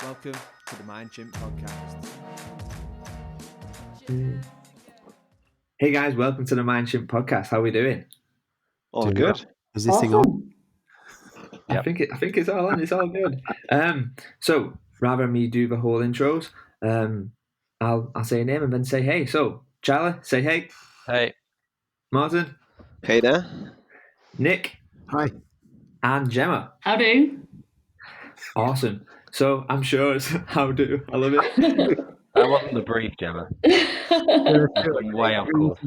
Welcome to the Mind Chimp Podcast. Hey guys, welcome to the Mind Chimp Podcast. How are we doing? All Doing good. well. Is this thing on? I think it's all on. It's all good. So rather than me do the whole intros, I'll say a name and then say hey. So Charlie, say hey. Hey. Martin. Hey there. Nick. Hi. And Gemma. Howdy. Awesome. So I'm sure it's how do. I love it. That wasn't the brief, Gemma. I'm way off course.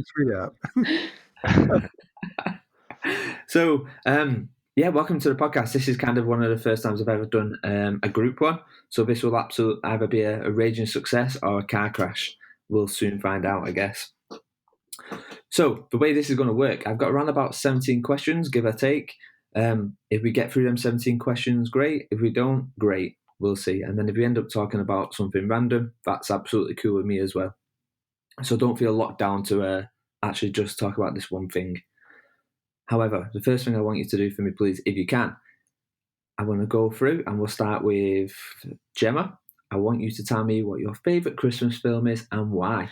So welcome to the podcast. This is kind of one of the first times I've ever done a group one. So this will absolutely either be a raging success or a car crash. We'll soon find out, I guess. So the way this is going to work, I've got around about 17 questions, give or take. If we get through them 17 questions, great. If we don't, great. We'll see. And then if we end up talking about something random, that's absolutely cool with me as well. So don't feel locked down to actually just talk about this one thing. However, the first thing I want you to do for me, please, if you can, I want to go through and we'll start with Gemma. I want you to tell me what your favourite Christmas film is and why.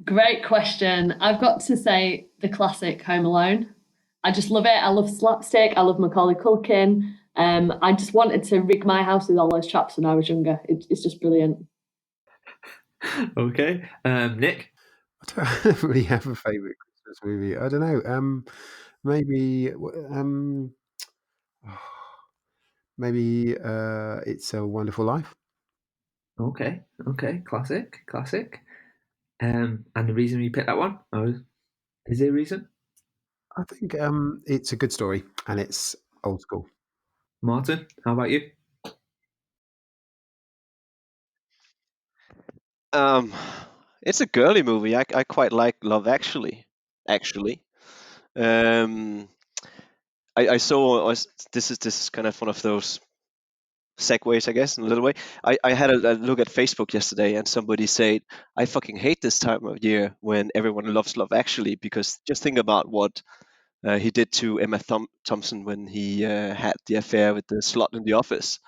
Great question. I've got to say the classic Home Alone. I just love it. I love slapstick. I love Macaulay Culkin. I just wanted to rig my house with all those traps when I was younger. It's just brilliant. Okay. Nick? I don't really have a favourite Christmas movie. I don't know. Maybe It's a Wonderful Life. Okay. Classic. And the reason you picked that one? Is there a reason? I think it's a good story and it's old school. Martin, how about you? It's a girly movie. I quite like Love Actually. I saw this is kind of one of those segues, I guess, in a little way. I had a look at Facebook yesterday, and somebody said, "I fucking hate this time of year when everyone loves Love Actually, because just think about what he did to Emma Thompson when he had the affair with the slut in the office."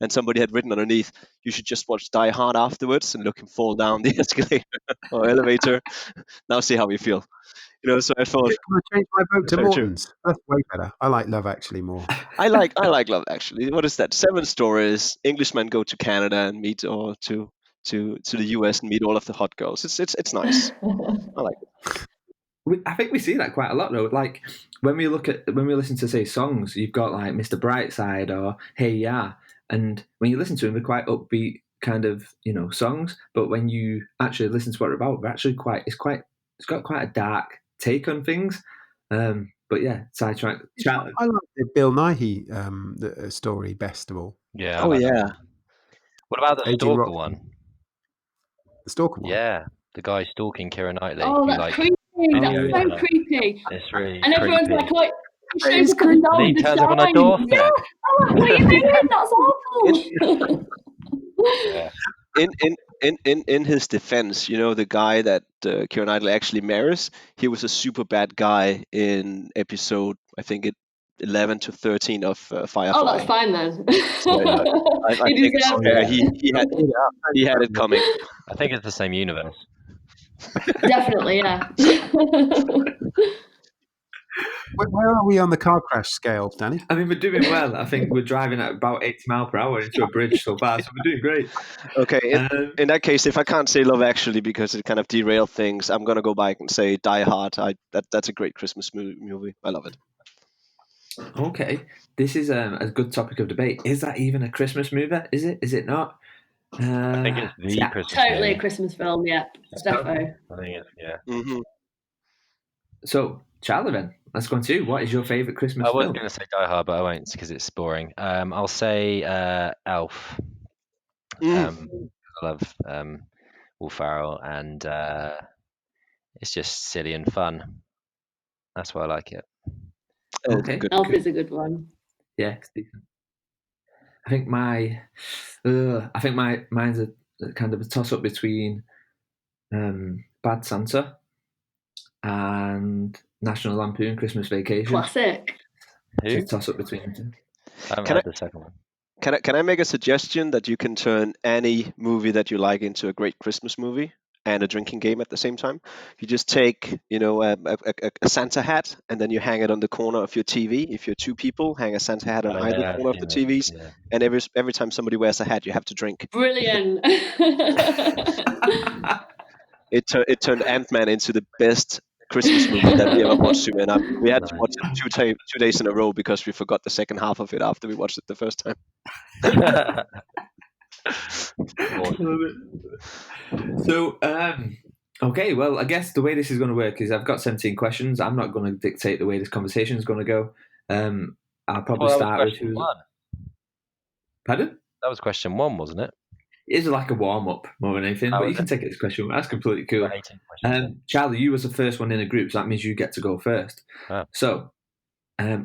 And somebody had written underneath, "You should just watch Die Hard afterwards and look him fall down the escalator or elevator. Now see how you feel." So I thought, Can I change my vote to Very true. Morton's? That's way better. I like Love Actually more. I like Love Actually. What is that? 7 stories. Englishmen go to Canada and meet, or to the US and meet all of the hot girls. It's nice. I like it. I think we see that quite a lot though. Like when we listen to say songs, you've got like Mr. Brightside or Hey Ya, and when you listen to them, they're quite upbeat kind of songs. But when you actually listen to what they're about, they're actually it's got quite a dark take on things. But yeah, sidetrack. I like the Bill Nighy the story best of all. Yeah. Oh yeah. What about the A.G. Stalker Rock. one? The Stalker one? Yeah, the guy stalking Keira Knightley. Oh, that's creepy. That's so creepy. It's really And everyone's creepy. like, It is creepy. And he turns up on her doorstep. Yeah. Oh, what are you doing? That's awful. Yeah. In his defense, the guy that Keira Knightley actually marries, he was a super bad guy in episode, I think 11 to 13 of Firefly. Oh, that's fine then. So, I think it's fair. He had it coming. I think it's the same universe. Definitely, yeah. Where are we on the car crash scale, Danny? I mean, we're doing well. I think we're driving at about 80 miles per hour into a bridge so far, so we're doing great. Okay, in that case, if I can't say Love Actually because it kind of derailed things, I'm gonna go back and say Die Hard. That's a great Christmas movie. I love it. Okay, this is a good topic of debate. Is that even a Christmas movie? Is it? Is it not? I think it's the Christmas movie. Totally a Christmas film, yeah. Defo. I think it's, yeah. Mm-hmm. So, Charlie, then, let's go on to you. What is your favourite Christmas I film? was going to say Die Hard, but I won't because it's boring. I'll say Elf. I love Will Ferrell, and it's just silly and fun. That's why I like it. Okay. Elf is a good one. Yeah, I think mine's a kind of a toss up between Bad Santa and National Lampoon Christmas Vacation. Classic. It's a toss up between the two. I haven't heard the second one. Can I make a suggestion that you can turn any movie that you like into a great Christmas movie and a drinking game at the same time? You just take, a Santa hat, and then you hang it on the corner of your TV. If you're two people, hang a Santa hat on Oh, either yeah, I've corner of the seen those. TVs, Yeah. and every time somebody wears a hat, you have to drink. Brilliant. It turned Ant-Man into the best Christmas movie that we ever watched, and we had to watch it Nice. 2 days in a row because we forgot the second half of it after we watched it the first time. Awesome. So, okay, well, I guess the way this is going to work is I've got 17 questions. I'm not going to dictate the way this conversation is going to go. I'll probably Well, that was start with question one. Pardon? That was question one, wasn't it? It's like a warm up more than anything, but you can take it as a question. That's completely cool. 18 questions. Charlie, you was the first one in a group, so that means you get to go first. Oh. So,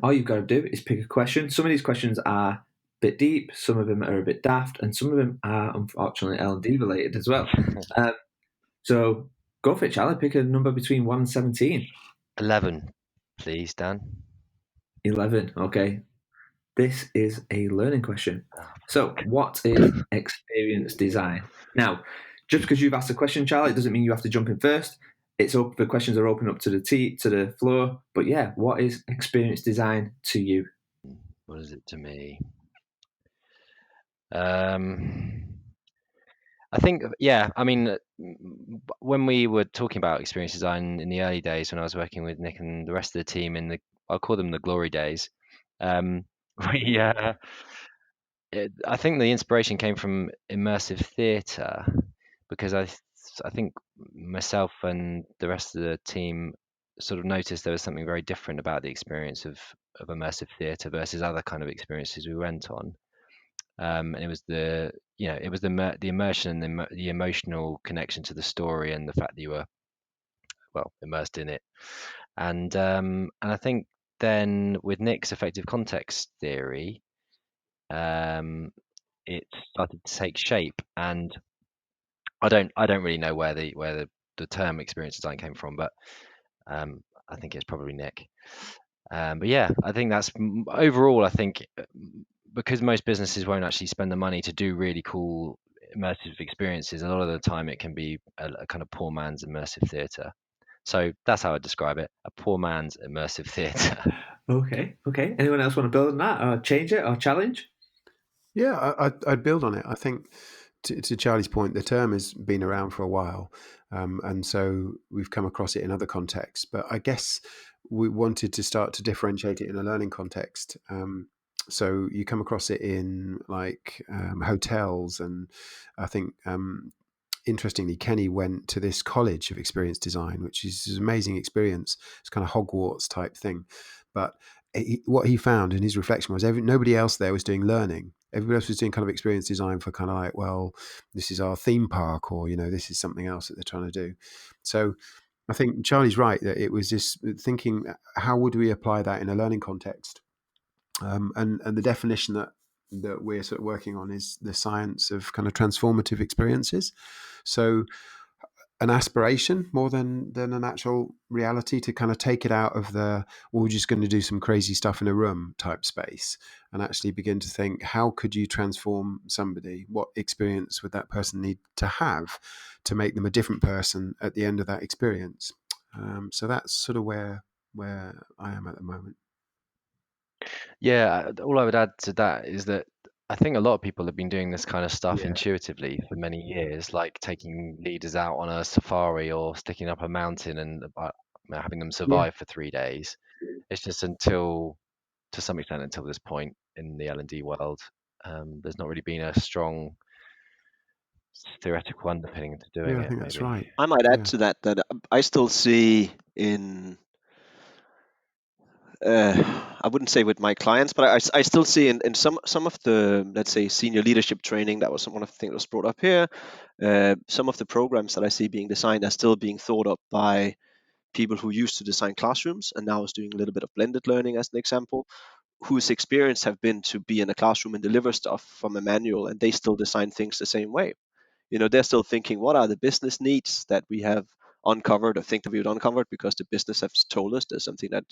all you've got to do is pick a question. Some of these questions are a bit deep, some of them are a bit daft, and some of them are unfortunately L&D related as well. So go for it, Charlie. Pick a number between 1 and 17. 11, please, Dan. 11. Okay. This is a learning question. So, what is experience design? Now, just because you've asked a question, Charlie, it doesn't mean you have to jump in first. It's open. The questions are open up to the floor. But yeah, what is experience design to you? What is it to me? I think, yeah, I mean, when we were talking about experience design in the early days, when I was working with Nick and the rest of the team I'll call them the glory days, we, I think the inspiration came from immersive theatre, because I think myself and the rest of the team sort of noticed there was something very different about the experience of immersive theatre versus other kind of experiences we went on. And it was the immersion and the emotional connection to the story, and the fact that you were immersed in it. And I think then with Nick's effective context theory, it started to take shape. And I don't really know where the term experience design came from, but I think it's probably Nick. But yeah, I think that's overall. I think because most businesses won't actually spend the money to do really cool immersive experiences, a lot of the time it can be a kind of poor man's immersive theatre. So that's how I describe it: a poor man's immersive theatre. Okay. Anyone else want to build on that, or change it, or challenge? Yeah, I'd build on it. I think to Charlie's point, the term has been around for a while, and so we've come across it in other contexts. But I guess we wanted to start to differentiate it in a learning context. So you come across it in hotels, and I think interestingly, Kenny went to this college of experience design, which is an amazing experience. It's kind of Hogwarts type thing, but what he found in his reflection was nobody else there was doing learning. Everybody else was doing kind of experience design for kind of like, well, this is our theme park, or this is something else that they're trying to do. So I think Charlie's right that it was this thinking, how would we apply that in a learning context? And the definition that we're sort of working on is the science of kind of transformative experiences. So an aspiration more than an actual reality, to kind of take it out of we're just going to do some crazy stuff in a room type space, and actually begin to think, how could you transform somebody? What experience would that person need to have to make them a different person at the end of that experience? So that's sort of where I am at the moment. Yeah, all I would add to that is that I think a lot of people have been doing this kind of stuff intuitively for many years, like taking leaders out on a safari or sticking up a mountain and having them survive for 3 days. It's just to some extent, until this point in the L&D world, there's not really been a strong theoretical underpinning to doing it. I think that's right. I might add to that I still see I wouldn't say with my clients, but I still see in some of the, let's say, senior leadership training, that was one of the things that was brought up here. Some of the programs that I see being designed are still being thought up by people who used to design classrooms and now is doing a little bit of blended learning, as an example, whose experience have been to be in a classroom and deliver stuff from a manual, and they still design things the same way. They're still thinking, what are the business needs that we have uncovered, or think that we've uncovered because the business has told us there's something that,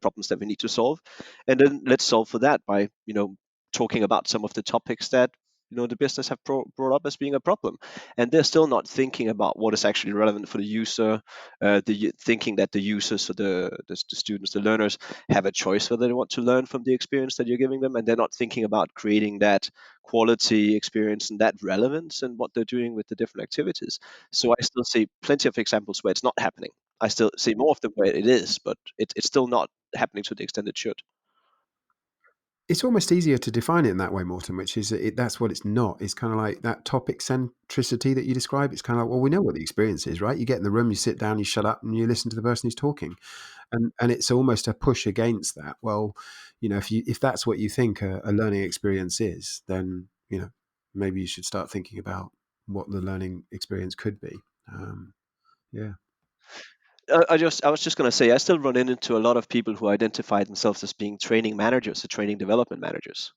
problems that we need to solve, and then let's solve for that by talking about some of the topics that the business have brought up as being a problem, and they're still not thinking about what is actually relevant for the user. Thinking that the users or the students, the learners, have a choice whether they want to learn from the experience that you're giving them, and they're not thinking about creating that quality experience and that relevance and what they're doing with the different activities. So I still see plenty of examples where it's not happening. I still see more of them where it is, but it's still not happening to the extent it should. It's almost easier to define it in that way, Morten, which is that's what it's not. It's kind of like that topic centricity that you describe. It's kind of like, well, we know what the experience is, right? You get in the room, you sit down, you shut up, and you listen to the person who's talking, and it's almost a push against that. Well, if that's what you think a learning experience is, then maybe you should start thinking about what the learning experience could be. Yeah. I was just going to say, I still run into a lot of people who identify themselves as being training managers or training development managers,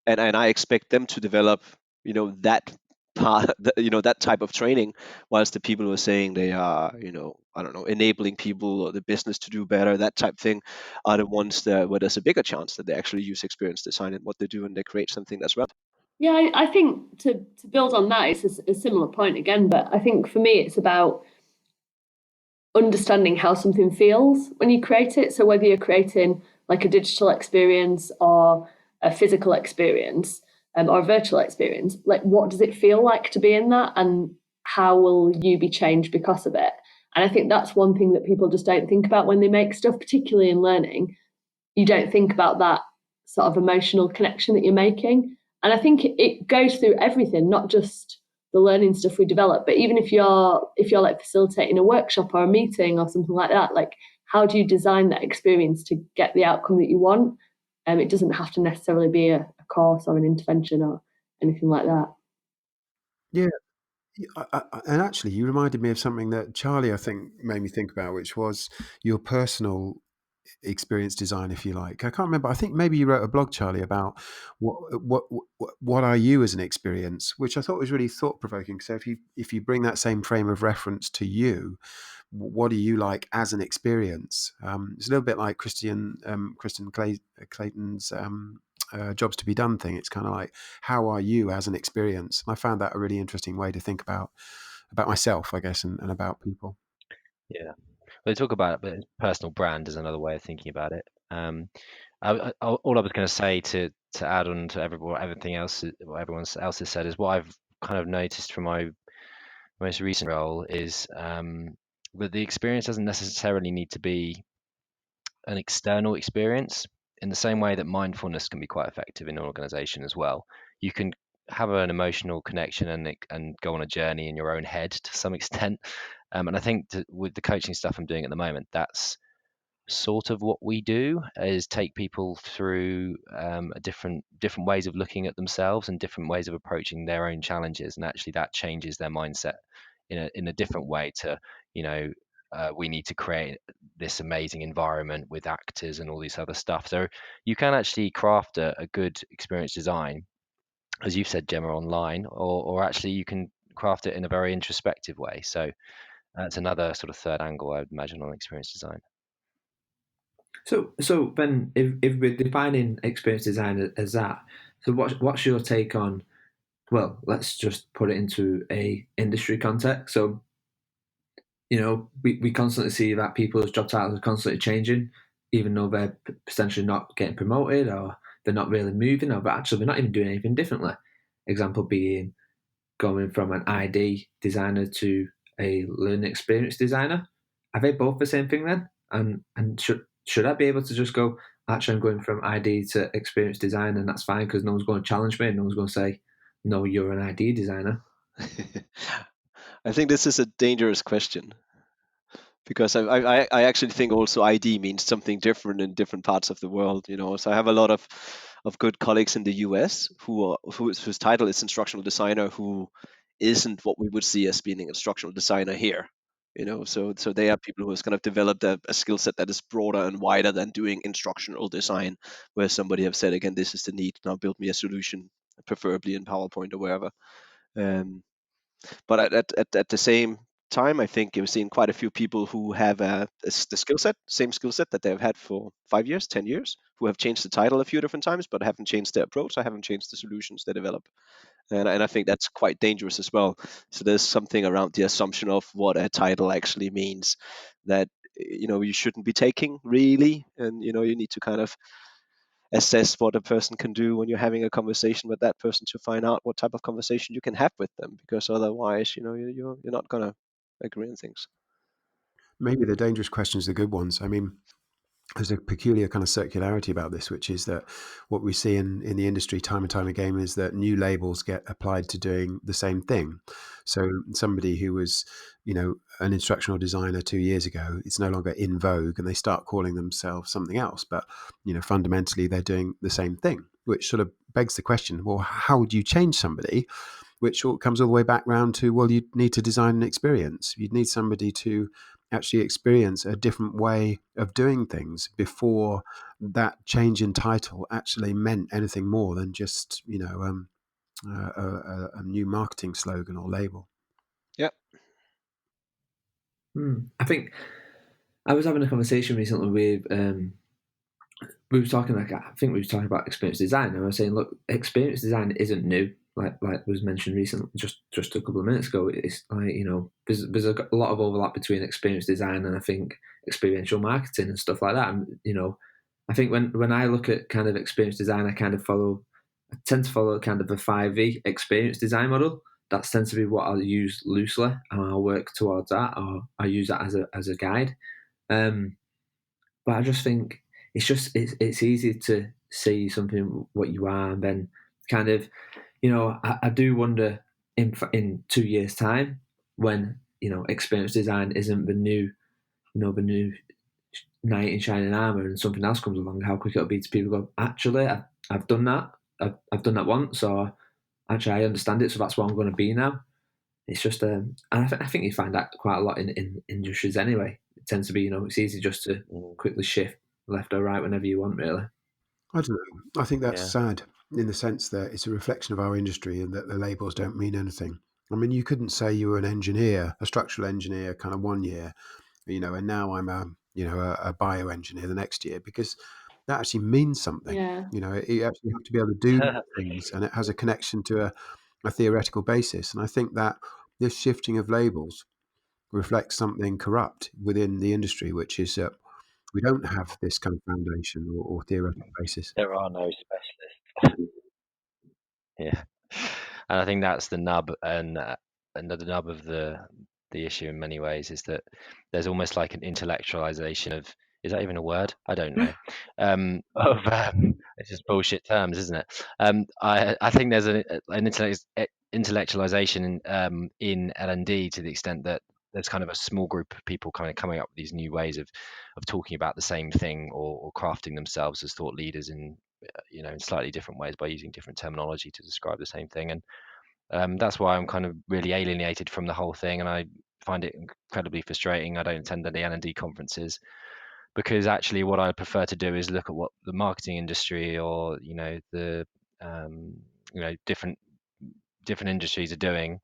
and I expect them to develop that part, that type of training, whilst the people who are saying they are I don't know, enabling people or the business to do better, that type thing, are the ones where there's a bigger chance that they actually use experience design in what they do and they create something that's relevant. Yeah, I think to build on that, it's a similar point again, but I think for me it's about understanding how something feels when you create it. So whether you're creating like a digital experience or a physical experience, or a virtual experience, like what does it feel like to be in that, and how will you be changed because of it? And I think that's one thing that people just don't think about when they make stuff, particularly in learning. You don't think about that sort of emotional connection that you're making. And I think it goes through everything, not just the learning stuff we develop, but even if you're like facilitating a workshop or a meeting or something like that, like how do you design that experience to get the outcome that you want? It doesn't have to necessarily be a course or an intervention or anything like that. Yeah. And actually, you reminded me of something that Charlie, I think, made me think about, which was your personal experience design, if you like. I can't remember. I think maybe you wrote a blog, Charlie, about what are you as an experience, which I thought was really thought provoking. So if you bring that same frame of reference to you, what are you like as an experience? It's a little bit like Kristen Clayton's jobs to be done thing. It's kind of like, how are you as an experience? And I found that a really interesting way to think about myself, I guess, and about people. Yeah. They talk about it, but personal brand is another way of thinking about it. All I was going to say to add on to everything else, what everyone else has said, is what I've kind of noticed from my most recent role is that the experience doesn't necessarily need to be an external experience. In the same way that mindfulness can be quite effective in an organization as well, you can have an emotional connection and go on a journey in your own head to some extent. And I think with the coaching stuff I'm doing at the moment, that's sort of what we do, is take people through different ways of looking at themselves and different ways of approaching their own challenges, and actually that changes their mindset in a different way to we need to create this amazing environment with actors and all this other stuff. So you can actually craft a good experience design, as you've said, Gemma, online, or actually you can craft it in a very introspective way. So that's another sort of third angle I would imagine on experience design. So Ben, if we're defining experience design as that, so what's your take on? Well, let's just put it into a industry context. So, we constantly see that people's job titles are constantly changing, even though they're potentially not getting promoted, or they're not really moving, or actually they're not even doing anything differently. Example being going from an ID designer to a learning experience designer. Are they both the same thing then? And should I be able to just go, actually, I'm going from ID to experience design, and that's fine because no one's going to challenge me, and no one's going to say, no, you're an ID designer. I think this is a dangerous question, because I actually think also ID means something different in different parts of the world. So I have a lot of good colleagues in the US whose title is instructional designer, who isn't what we would see as being an instructional designer here. So they are people who has kind of developed a skill set that is broader and wider than doing instructional design, where somebody have said, again, this is the need, now build me a solution, preferably in PowerPoint or wherever. But at the same time. I think we've seen quite a few people who have the same skill set that they've had for 5 years, 10 years, who have changed the title a few different times, but haven't changed their approach, or haven't changed the solutions they develop. And I think that's quite dangerous as well. So there's something around the assumption of what a title actually means that you shouldn't be taking really, and you need to kind of assess what a person can do when you're having a conversation with that person to find out what type of conversation you can have with them, because otherwise you're not gonna agree on things. Maybe the dangerous questions are the good ones. I mean, there's a peculiar kind of circularity about this, which is that what we see in the industry time and time again is that new labels get applied to doing the same thing. So somebody who was, an instructional designer 2 years ago, it's no longer in vogue, and they start calling themselves something else. But, fundamentally, they're doing the same thing, which sort of begs the question, well, how would you change somebody? Which comes all the way back round to, well, you need to design an experience. You'd need somebody to actually experience a different way of doing things before that change in title actually meant anything more than just, a new marketing slogan or label. Yeah. I think I was having a conversation recently with we were talking about experience design, and I was saying, look, experience design isn't new. Like was mentioned recently, just a couple of minutes ago. It's like, there's a lot of overlap between experience design and I think experiential marketing and stuff like that. And I think when I look at kind of experience design, I tend to follow kind of a 5E experience design model. That tends to be what I'll use loosely, and I'll work towards that, or I use that as a guide. But I just think it's easy to see something what you are, and then kind of, I do wonder in 2 years' time when experience design isn't the new knight in shining armor, and something else comes along, how quick it'll be to people go, actually, I've done that, I've done that once, or actually I understand it, so that's what I'm going to be now. It's just, and I think you find that quite a lot in industries anyway. It tends to be, it's easy just to quickly shift left or right whenever you want, really. I don't know. I think that's sad in the sense that it's a reflection of our industry and that the labels don't mean anything. I mean, you couldn't say you were an engineer, a structural engineer, kind of 1 year, and now I'm a bioengineer the next year, because that actually means something. Yeah. You actually have to be able to do things, and it has a connection to a theoretical basis. And I think that this shifting of labels reflects something corrupt within the industry, which is that we don't have this kind of foundation or theoretical basis. There are no specialists. Yeah, and I think that's the nub, and the nub of the issue in many ways is that there's almost like an intellectualization of, is that even a word? I don't know. It's just bullshit terms, isn't it? I think there's an intellectualization in L&D to the extent that there's kind of a small group of people kind of coming up with these new ways of talking about the same thing, or crafting themselves as thought leaders in in slightly different ways by using different terminology to describe the same thing. And that's why I'm kind of really alienated from the whole thing, and I find it incredibly frustrating. I don't attend any L&D conferences, because actually what I prefer to do is look at what the marketing industry, or the different industries are doing,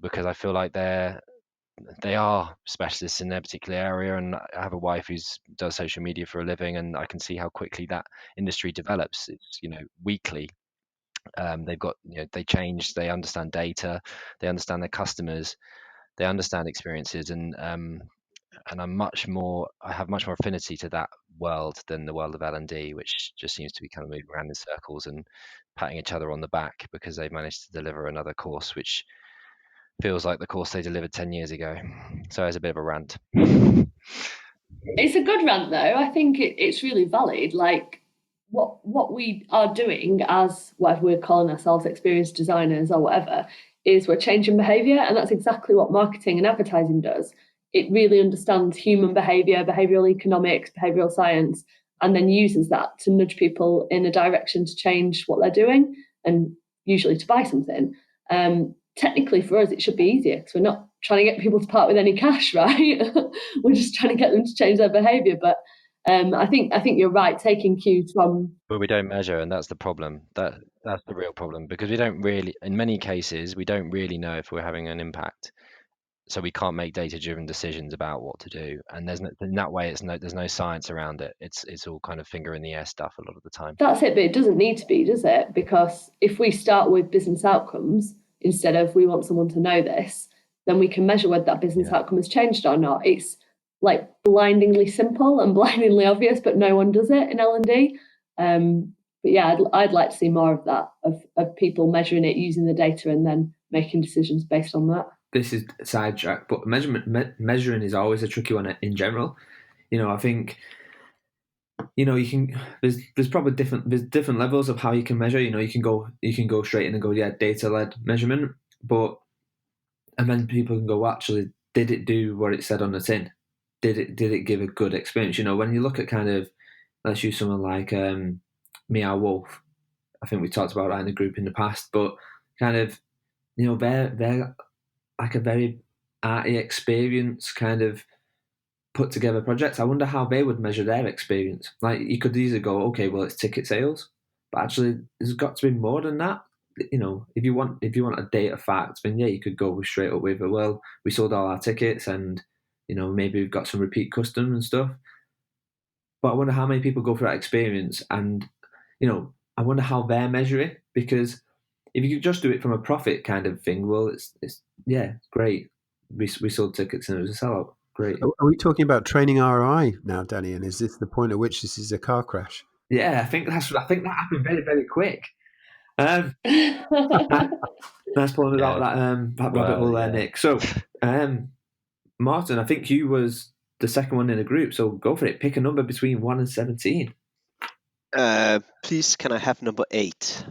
because I feel like they are specialists in their particular area. And I have a wife who does social media for a living, and I can see how quickly that industry develops. It's weekly. They've got they change, they understand data, they understand their customers, they understand experiences, and I have much more affinity to that world than the world of L&D, which just seems to be kind of moving around in circles and patting each other on the back because they've managed to deliver another course which feels like the course they delivered 10 years ago. So it's a bit of a rant. It's a good rant, though. I think it's really valid. Like, what we are doing as whatever we're calling ourselves, experienced designers or whatever, is we're changing behaviour, and that's exactly what marketing and advertising does. It really understands human behaviour, behavioural economics, behavioural science, and then uses that to nudge people in a direction to change what they're doing, and usually to buy something. Technically, for us, it should be easier because we're not trying to get people to part with any cash, right? We're just trying to get them to change their behaviour. But I think you're right, taking cues from. But we don't measure, and that's the problem. That's the real problem, because we don't really, in many cases, we don't really know if we're having an impact. so we can't make data-driven decisions about what to do, and in that way there's no science around it. It's all kind of finger in the air stuff a lot of the time. That's it, but it doesn't need to be, does it? Because if we start with business outcomes instead of we want someone to know this, then we can measure whether that business outcome has changed or not. It's like blindingly simple and blindingly obvious, but no one does it in L&D. But yeah, I'd like to see more of that, of people measuring it using the data and then making decisions based on that. This is sidetrack, but measuring is always a tricky one in general. I think you can. There's probably different levels of how you can measure. You can go straight in and go data led measurement, and then people can go, well, actually, did it do what it said on the tin? Did it give a good experience? When you look at kind of, let's use someone like Meow Wolf. I think we talked about that in the group in the past, but kind of they're like a very arty experience kind of put together projects. I wonder how they would measure their experience. Like, you could easily go, okay, well, it's ticket sales, but actually there's got to be more than that. If you want a data fact, then you could go straight up with, well, we sold all our tickets and maybe we've got some repeat customers and stuff. But I wonder how many people go through that experience, and I wonder how they're measuring, because if you could just do it from a profit kind of thing, well, it's great. We sold tickets and it was a sellout. Great. Are we talking about training ROI now, Danny? And is this the point at which this is a car crash? Yeah, I think that happened very, very quick. Nice pulling out that rabbit hole there, Nick. So, Martin, I think you was the second one in the group, so go for it. Pick a number between 1 and 17. Please, can I have number 8?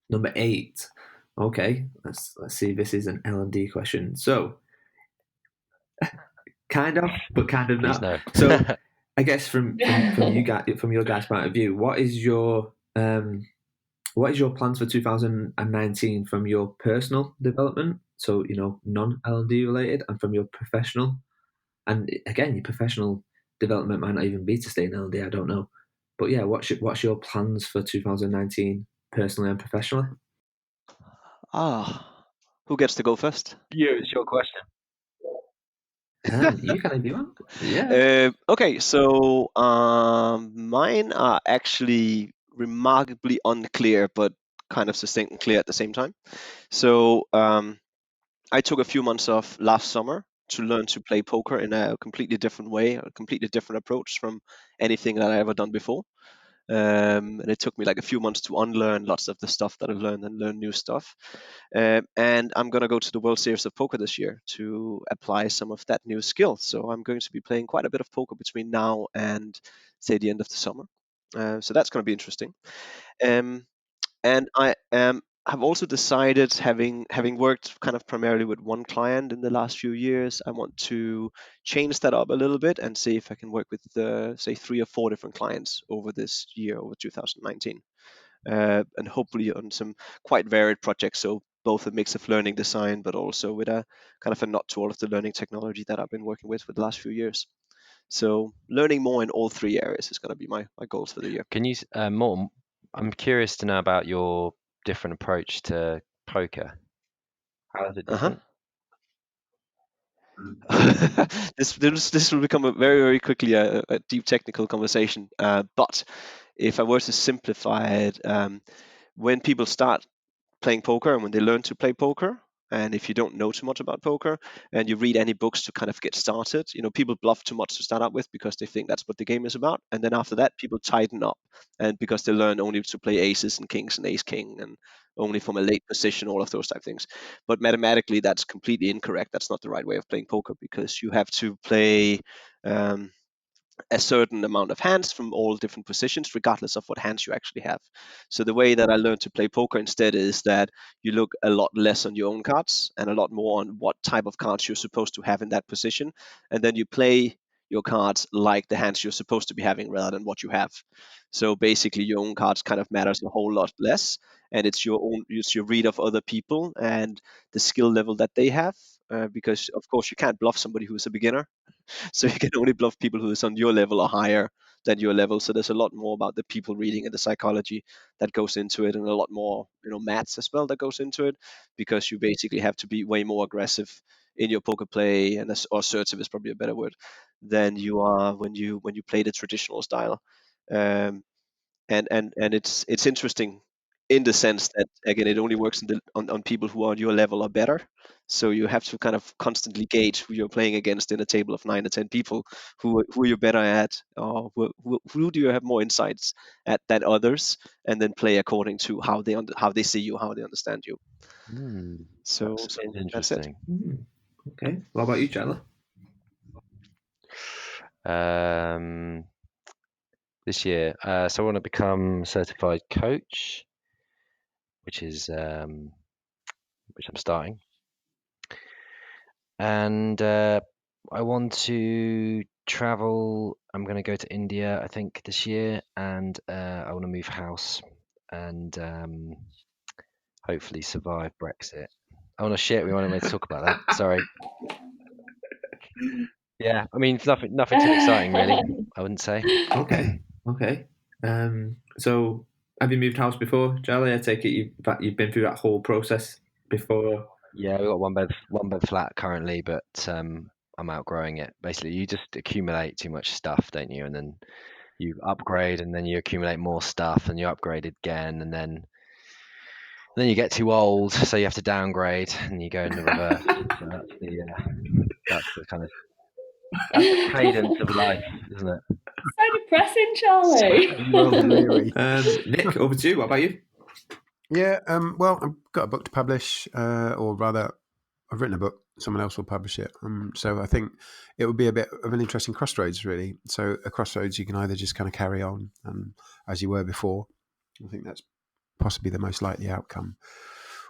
Number 8. Okay, let's see. This is an L&D question. So, kind of, but kind of not. No. So, I guess from your guys' point of view, what is your plans for 2019 from your personal development? So, non L&D related, and from your professional. And again, your professional development might not even be to stay in L&D. I don't know, but yeah, what's your plans for 2019 personally and professionally? Who gets to go first? You, it's your question. You can do one. Yeah. Okay, so mine are actually remarkably unclear, but kind of succinct and clear at the same time. So I took a few months off last summer to learn to play poker in a completely different way, a completely different approach from anything that I ever done before. And it took me like a few months to unlearn lots of the stuff that I've learned and learn new stuff. And I'm going to go to the World Series of Poker this year to apply some of that new skill. So I'm going to be playing quite a bit of poker between now and, say, the end of the summer. So that's going to be interesting. And I have also decided, having worked kind of primarily with one client in the last few years, I want to change that up a little bit and see if I can work with, say, 3 or 4 different clients over this year, over 2019. And hopefully on some quite varied projects. So both a mix of learning design, but also with a kind of a nod to all of the learning technology that I've been working with for the last few years. So learning more in all 3 areas is going to be my goals for the year. Can you more? I'm curious to know about your different approach to poker. How is it different? This will become a very, very quickly a deep technical conversation. But if I were to simplify it, when people start playing poker and when they learn to play poker, and if you don't know too much about poker and you read any books to kind of get started, people bluff too much to start up with because they think that's what the game is about. And then after that, people tighten up, and because they learn only to play aces and kings and ace king and only from a late position, all of those type of things. But mathematically, that's completely incorrect. That's not the right way of playing poker, because you have to play a certain amount of hands from all different positions, regardless of what hands you actually have. So the way that I learned to play poker instead is that you look a lot less on your own cards and a lot more on what type of cards you're supposed to have in that position. And then you play your cards like the hands you're supposed to be having rather than what you have. So basically your own cards kind of matters a whole lot less. And it's your read of other people and the skill level that they have. Because of course you can't bluff somebody who's a beginner. So you can only bluff people who is on your level or higher than your level. So there's a lot more about the people reading and the psychology that goes into it, and a lot more, maths as well that goes into it, because you basically have to be way more aggressive in your poker play, or assertive is probably a better word, than you are when you play the traditional style. And it's interesting in the sense that, again, it only works on people who are on your level or better. So you have to kind of constantly gauge who you're playing against in a table of 9 or 10 people, who you're better at, or who do you have more insights at than others, and then play according to how they see you, how they understand you. So That's that's it. interesting. Okay. What about you, Chandler? This year, so I want to become certified coach, which I'm starting, and I want to travel. I'm going to go to India, I think, this year, and I want to move house and hopefully survive Brexit. Oh no, shit! We wanted me to talk about that. Sorry. Yeah, I mean, nothing too exciting, really. I wouldn't say. Okay. So have you moved house before, Charlie? I take it you've been through that whole process before. Yeah, we've got one bed flat currently, but I'm outgrowing it. Basically, you just accumulate too much stuff, don't you? And then you upgrade, and then you accumulate more stuff, and you upgrade again, and then you get too old, so you have to downgrade, and you go in the reverse. So that's the kind of cadence of life, isn't it? So depressing, Charlie. Well, Leary. Nick, over to you. What about you? Yeah, well, I've got a book to publish, or rather, I've written a book. Someone else will publish it. So I think it would be a bit of an interesting crossroads, really. So a crossroads, you can either just kind of carry on as you were before. I think that's possibly the most likely outcome.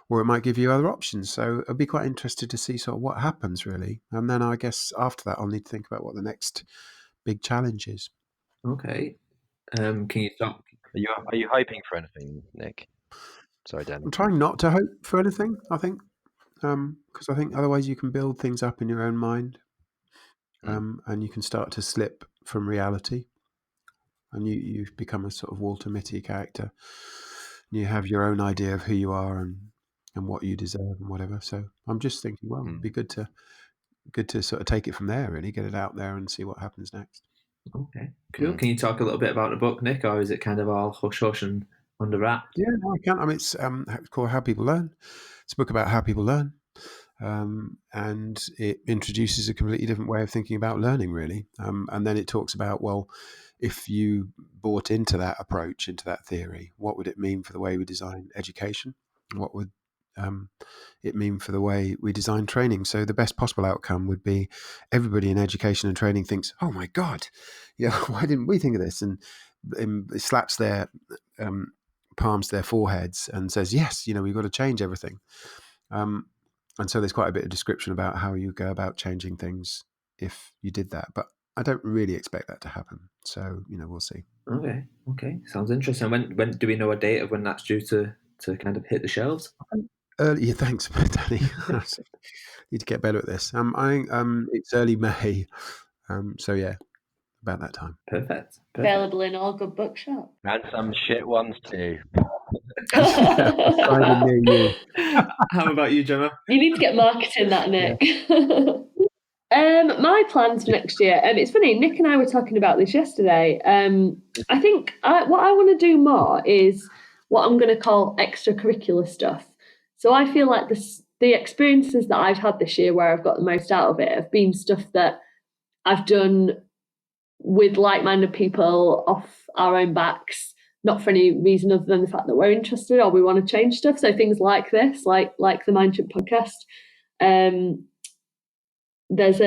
Or it might give you other options. So I'd be quite interested to see sort of what happens, really. And then I guess after that, I'll need to think about what the next big challenge is. Okay. Can you stop? Are you hoping for anything, Nick? Sorry, Dan. I'm trying not to hope for anything, I think, because I think otherwise you can build things up in your own mind, and you can start to slip from reality, and you've become a sort of Walter Mitty character. And you have your own idea of who you are and what you deserve and whatever. So I'm just thinking, well, it'd be good to sort of take it from there, really, get it out there and see what happens next. Okay, cool. Can you talk a little bit about the book, Nick, or is it kind of all hush hush and under wraps? Yeah, no, I can. I mean, it's called How People Learn. It's a book about how people learn. And it introduces a completely different way of thinking about learning, really. And then it talks about, well, if you bought into that approach, into that theory, what would it mean for the way we design education? What would it mean for the way we design training? So the best possible outcome would be everybody in education and training thinks, oh my God, why didn't we think of this? And it slaps their palms to their foreheads and says, yes, we've got to change everything. And so there's quite a bit of description about how you go about changing things if you did that. But I don't really expect that to happen. So, we'll see. Okay. Sounds interesting. When do we know a date of when that's due to kind of hit the shelves? Yeah, thanks, Danny. Need to get better at this. It's early May. So yeah, about that time. Perfect. Available in all good bookshops. And some shit ones too. Near you. How about you, Gemma? You need to get marketing that, Nick. My plans for next year. It's funny, Nick and I were talking about this yesterday. I think what I want to do more is what I'm going to call extracurricular stuff. So I feel like the experiences that I've had this year where I've got the most out of it have been stuff that I've done with like-minded people off our own backs, not for any reason other than the fact that we're interested or we want to change stuff. So things like this, like the Mind Chimp podcast. There's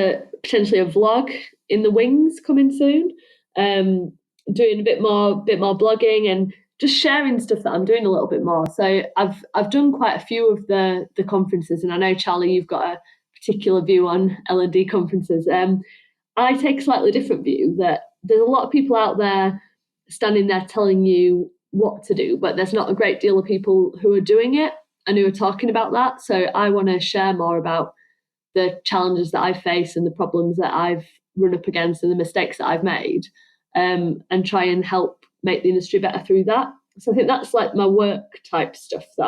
potentially a vlog in the wings coming soon. Doing a bit more blogging and just sharing stuff that I'm doing a little bit more. So I've done quite a few of the conferences, and I know, Charlie, you've got a particular view on L&D conferences. I take a slightly different view that there's a lot of people out there standing there telling you what to do, but there's not a great deal of people who are doing it and who are talking about that. So I want to share more about the challenges that I face and the problems that I've run up against and the mistakes that I've made. and try and help make the industry better through that. So I think that's like my work type stuff that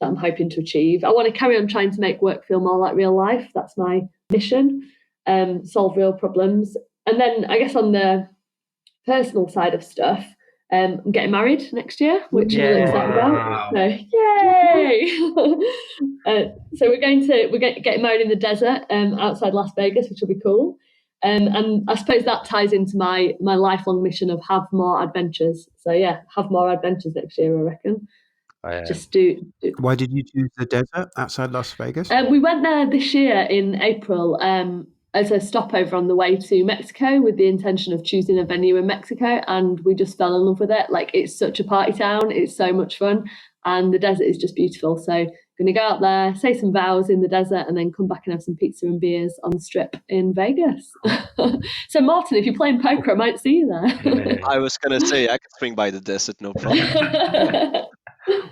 I'm hoping to achieve. I want to carry on trying to make work feel more like real life. That's my mission. Solve real problems. And then I guess on the personal side of stuff, I'm getting married next year, which I'm really excited about. So, yay! So we're getting married in the desert outside Las Vegas, which will be cool. And I suppose that ties into my lifelong mission of have more adventures. So yeah, have more adventures next year, I reckon. Just do. Why did you choose the desert outside Las Vegas? We went there this year in April as a stopover on the way to Mexico with the intention of choosing a venue in Mexico, and we just fell in love with it. Like, it's such a party town, it's so much fun, and the desert is just beautiful. So going to go out there, say some vows in the desert, and then come back and have some pizza and beers on the strip in Vegas. So Martin, if you're playing poker, I might see you there. I was going to say, I could swing by the desert, no problem.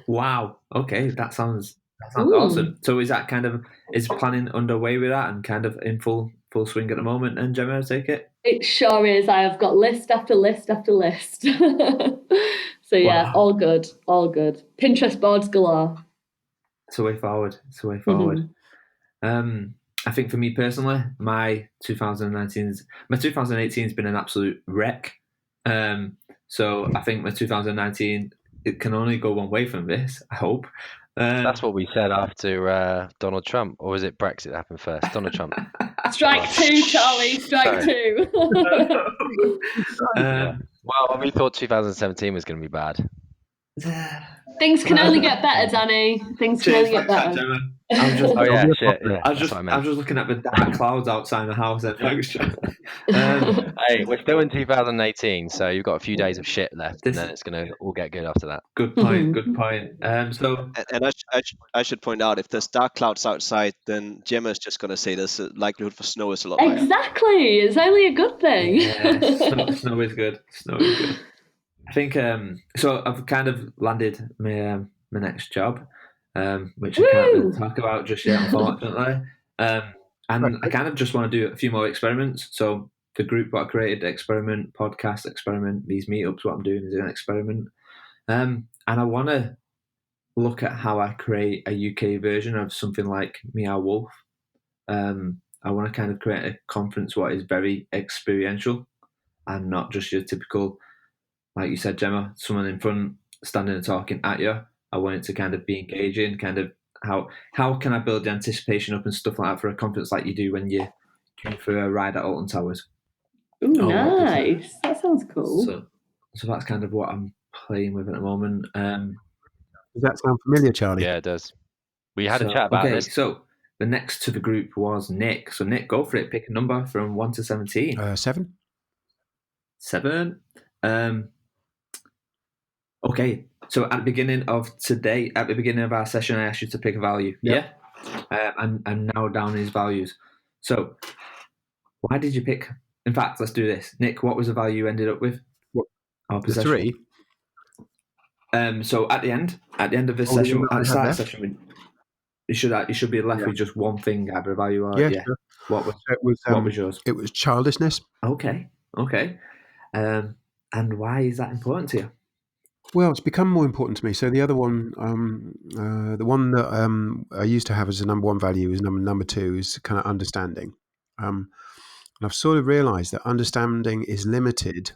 Wow. Okay, that sounds awesome. So is planning underway with that and kind of in full swing at the moment? And Gemma, I take it? It sure is. I have got list after list after list. So yeah, wow. All good. Pinterest boards galore. It's a way forward. I think for me personally, my 2018 has been an absolute wreck. So I think my 2019, it can only go one way from this, I hope. That's what we said after Donald Trump, or was it Brexit that happened first? Donald Trump. Strike two, Charlie. Strike two. Well, we thought 2017 was going to be bad. Things can only get better, Danny. Things can only get better. I was just looking at the dark clouds outside the house. Hey, we're still in 2018, so you've got a few days of shit left, and then it's going to all get good after that. Good point. So, and I should point out, if there's dark clouds outside, then Gemma is just going to say there's a likelihood for snow is a lot higher. Exactly, it's only a good thing. Yeah, snow is good. I think so. I've kind of landed my next job, which I can't really talk about just yet, unfortunately. And I kind of just want to do a few more experiments. So the group what I created, experiment, podcast experiment, these meetups, what I'm doing is an experiment. And I want to look at how I create a UK version of something like Meow Wolf. I want to kind of create a conference what is very experiential and not just your typical, like you said, Gemma, someone in front standing and talking at you. I want it to kind of be engaging, kind of how can I build the anticipation up and stuff like that for a conference like you do when you go for a ride at Alton Towers. Ooh, nice. That sounds cool. So that's kind of what I'm playing with at the moment. Does that sound familiar, Charlie? Yeah, it does. We had a chat about this. So the next to the group was Nick. So Nick, go for it. Pick a number from 1 to 17. 7. 7. Okay, so at the beginning of our session, I asked you to pick a value. Yep. Yeah. And now down his values. So why did you pick? In fact, let's do this. Nick, what was the value you ended up with? What? The 3. So at the end of this session, at the start of the session, you should be left with just one thing, either a value or Sure. What was yours? It was childishness. Okay. And why is that important to you? Well, it's become more important to me. So the other one, the one that I used to have as a number 1 value is number 2 is kind of understanding. And I've sort of realised that understanding is limited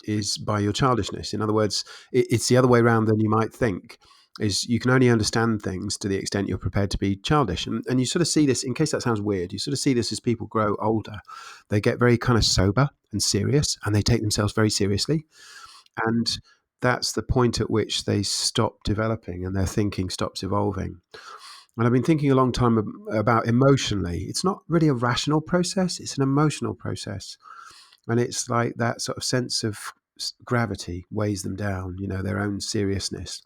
is by your childishness. In other words, it's the other way around than you might think. Is you can only understand things to the extent you're prepared to be childish. And you sort of see this, in case that sounds weird, you sort of see this as people grow older. They get very kind of sober and serious, and they take themselves very seriously. And that's the point at which they stop developing and their thinking stops evolving. And I've been thinking a long time about emotionally. It's not really a rational process, it's an emotional process. And it's like that sort of sense of gravity weighs them down, their own seriousness.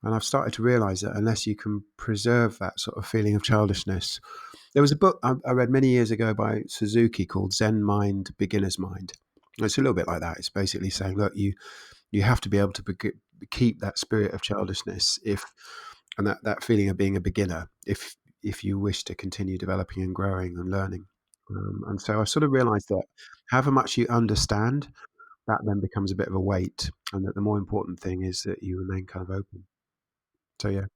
And I've started to realize that unless you can preserve that sort of feeling of childishness. There was a book I read many years ago by Suzuki called Zen Mind, Beginner's Mind. And it's a little bit like that. It's basically saying, look, you have to be able to keep that spirit of childishness and that feeling of being a beginner if you wish to continue developing and growing and learning. And so I sort of realized that however much you understand, that then becomes a bit of a weight, and that the more important thing is that you remain kind of open. So yeah.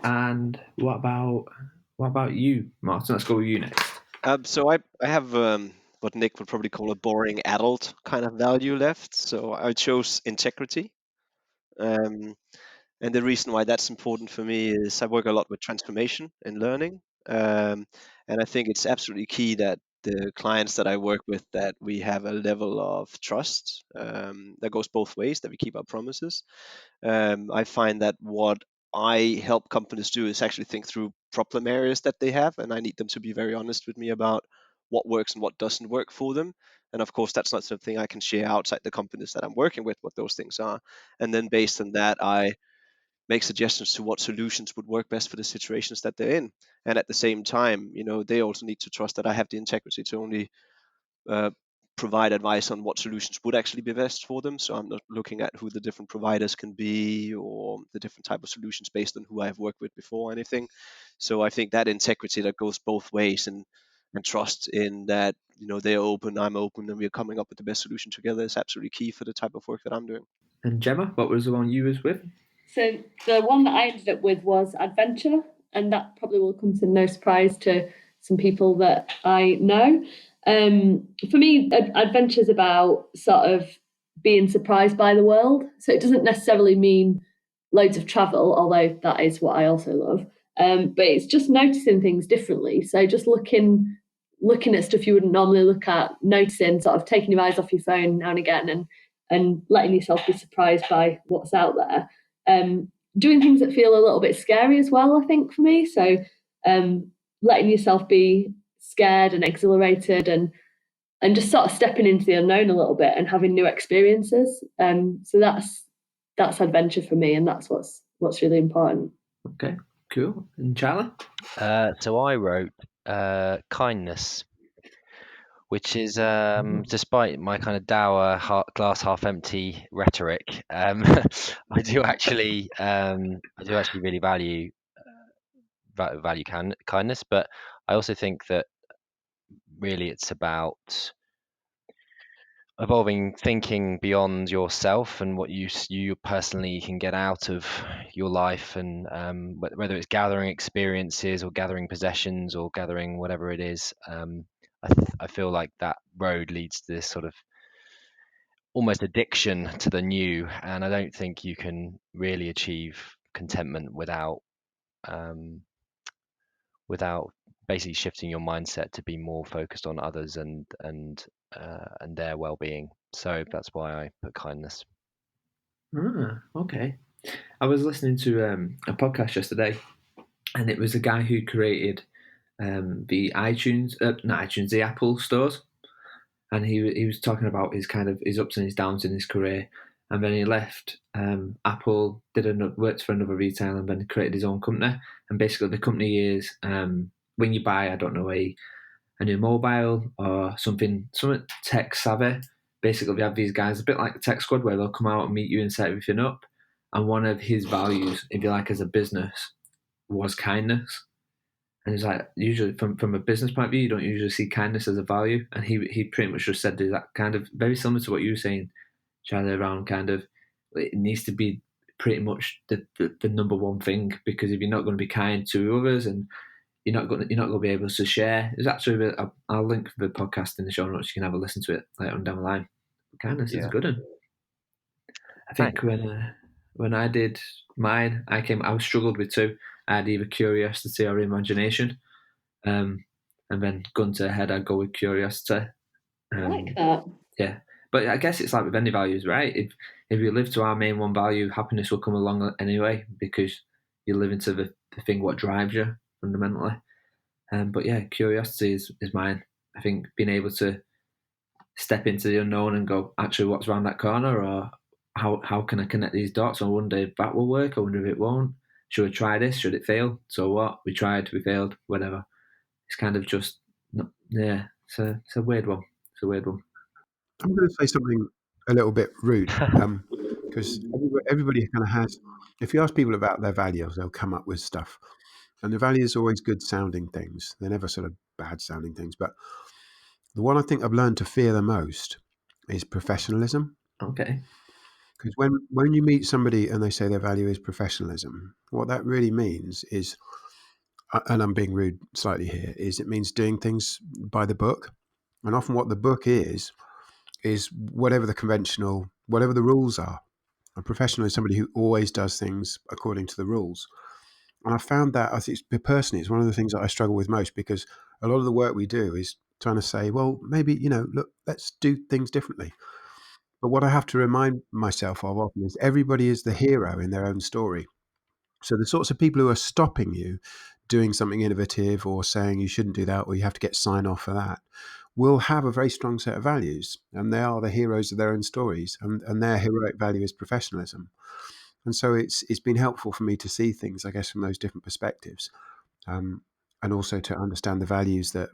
And what about you, Martin? Let's go with you next. So I have what Nick would probably call a boring adult kind of value left. So I chose integrity. Um, and the reason why that's important for me is I work a lot with transformation and learning. And I think it's absolutely key that the clients that I work with, that we have a level of trust that goes both ways, that we keep our promises. I find that what I help companies do is actually think through problem areas that they have, and I need them to be very honest with me about what works and what doesn't work for them. And of course, that's not something I can share outside the companies that I'm working with, what those things are. And then based on that, I make suggestions to what solutions would work best for the situations that they're in. And at the same time, they also need to trust that I have the integrity to only uh, provide advice on what solutions would actually be best for them. So I'm not looking at who the different providers can be or the different type of solutions based on who I've worked with before or anything. So I think that integrity that goes both ways, and trust in that, they're open, I'm open, and we're coming up with the best solution together is absolutely key for the type of work that I'm doing. And Gemma, what was the one you was with? So the one that I ended up with was adventure, and that probably will come to no surprise to some people that I know. For me, adventure is about sort of being surprised by the world. So it doesn't necessarily mean loads of travel, although that is what I also love. But it's just noticing things differently. So just looking at stuff you wouldn't normally look at, noticing, sort of taking your eyes off your phone now and again, and letting yourself be surprised by what's out there. Doing things that feel a little bit scary as well, I think, for me. So letting yourself be scared and exhilarated, and just sort of stepping into the unknown a little bit and having new experiences. So that's adventure for me, and that's what's really important. Okay, cool. And Charlie? So I wrote kindness, which is despite my kind of dour glass half empty rhetoric, I do actually really value kindness, but I also think that really it's about evolving thinking beyond yourself and what you personally can get out of your life, and whether it's gathering experiences or gathering possessions or gathering whatever it is. I feel like that road leads to this sort of almost addiction to the new, and I don't think you can really achieve contentment without basically shifting your mindset to be more focused on others and their well-being. So that's why I put kindness. Okay. I was listening to a podcast yesterday, and it was a guy who created the the Apple stores, and he was talking about his kind of his ups and his downs in his career, and then he left Apple, worked for another retailer, and then created his own company. And basically, the company is when you buy, I don't know, a new mobile or something tech savvy. Basically, we have these guys, a bit like the Tech Squad, where they'll come out and meet you and set everything up. And one of his values, if you like, as a business, was kindness. And it's like, usually from a business point of view, you don't usually see kindness as a value. And he pretty much just said that kind of very similar to what you were saying, Charlie, around kind of it needs to be pretty much the number one thing, because if you're not going to be kind to others and you're not going to be able to share. There's actually I'll link the podcast in the show notes. You can have a listen to it later on down the line. Kindness is a good one. I think when I did mine, I struggled with two. I had either curiosity or imagination, and then gun to head, I'd go with curiosity. I like that. Yeah, but I guess it's like with any values, right? If you live to our main one value, happiness will come along anyway, because you live into the thing what drives you fundamentally. But yeah, curiosity is mine. I think being able to step into the unknown and go, actually, what's around that corner, or how can I connect these dots? I wonder if that will work. I wonder if it won't. Should we try this? Should it fail? So what? We tried, we failed, whatever. It's kind of just, yeah, it's a weird one. It's a weird one. I'm going to say something a little bit rude, because everybody kind of has. If you ask people about their values, they'll come up with stuff, and the values are always good sounding things. They're never sort of bad sounding things. But The one I think I've learned to fear the most is professionalism. Okay. Because when you meet somebody and they say their value is professionalism, what that really means is, and I'm being rude slightly here, is it means doing things by the book. And often what the book is whatever the rules are. A professional is somebody who always does things according to the rules. And I found that, I think personally, it's one of the things that I struggle with most, because a lot of the work we do is trying to say, well, maybe, look, let's do things differently. But what I have to remind myself of often is everybody is the hero in their own story. So the sorts of people who are stopping you doing something innovative or saying you shouldn't do that or you have to get sign off for that will have a very strong set of values, and they are the heroes of their own stories, and their heroic value is professionalism. And so it's been helpful for me to see things, I guess, from those different perspectives, and also to understand the values that,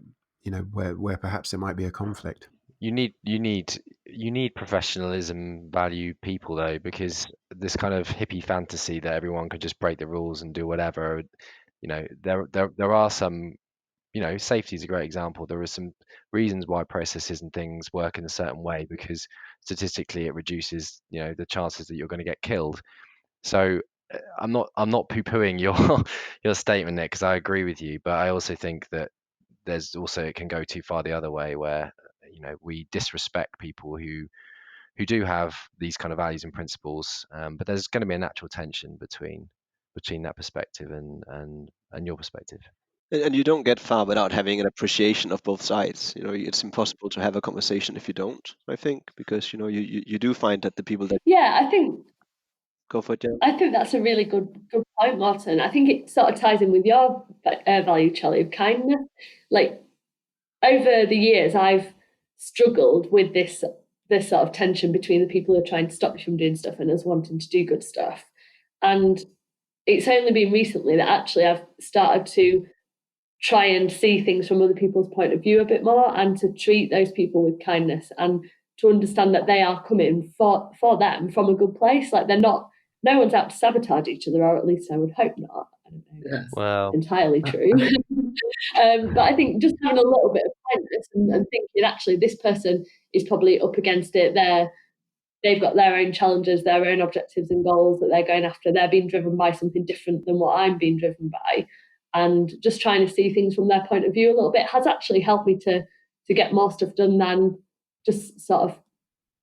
where perhaps there might be a conflict. You need professionalism value people though, because this kind of hippie fantasy that everyone could just break the rules and do whatever, there are some, safety is a great example. There are some reasons why processes and things work in a certain way, because statistically it reduces, the chances that you're going to get killed. So I'm not poo-pooing your your statement, Nick, because I agree with you, but I also think that there's also, it can go too far the other way, where we disrespect people who do have these kind of values and principles, but there's going to be a natural tension between that perspective and your perspective. And you don't get far without having an appreciation of both sides. It's impossible to have a conversation if you don't, I think, because you do find that the people that Yeah, I think go for it, Jen. I think that's a really good point, Martin. I think it sort of ties in with your value, Charlie, of kindness. Like, over the years, I've struggled with this sort of tension between the people who are trying to stop you from doing stuff and us wanting to do good stuff. And it's only been recently that actually I've started to try and see things from other people's point of view a bit more, and to treat those people with kindness, and to understand that they are coming for them from a good place. Like, no one's out to sabotage each other, or at least I would hope not. I don't know if that's Well, entirely true. But I think just having a little bit of kindness and thinking, actually, this person is probably up against it. They've got their own challenges, their own objectives and goals that they're going after. They're being driven by something different than what I'm being driven by. And just trying to see things from their point of view a little bit has actually helped me to get more stuff done than just sort of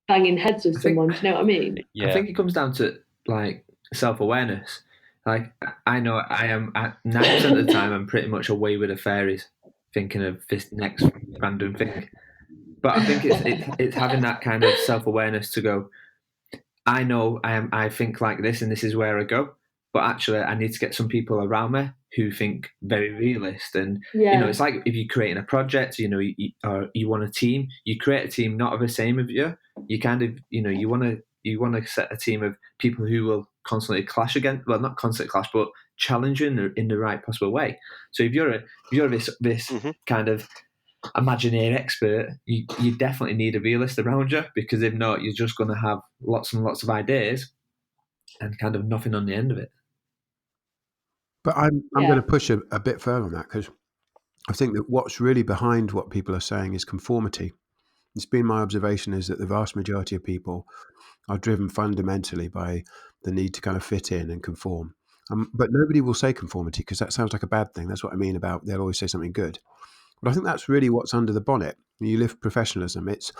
banging heads with someone. Do you know what I mean? I think it comes down to like self-awareness. Like, I know I am at 90% of the time I'm pretty much away with the fairies, thinking of this next random thing. But I think it's having that kind of self-awareness to go, I know I think like this and this is where I go, but actually I need to get some people around me who think very realist. And it's like if you're creating a project, or you want a team, you create a team not of the same of you. You kind of you want to set a team of people who will constantly clash against, well, not constantly clash, but challenge you in the right possible way. So if you're this Mm-hmm. kind of imaginary expert, you definitely need a realist around you, because if not, you're just going to have lots and lots of ideas and kind of nothing on the end of it. But I'm going to push a bit further on that, because I think that what's really behind what people are saying is conformity. It's been my observation is that the vast majority of people are driven fundamentally by the need to kind of fit in and conform. But nobody will say conformity, because that sounds like a bad thing. That's what I mean about they'll always say something good. But I think that's really what's under the bonnet. You live professionalism. It's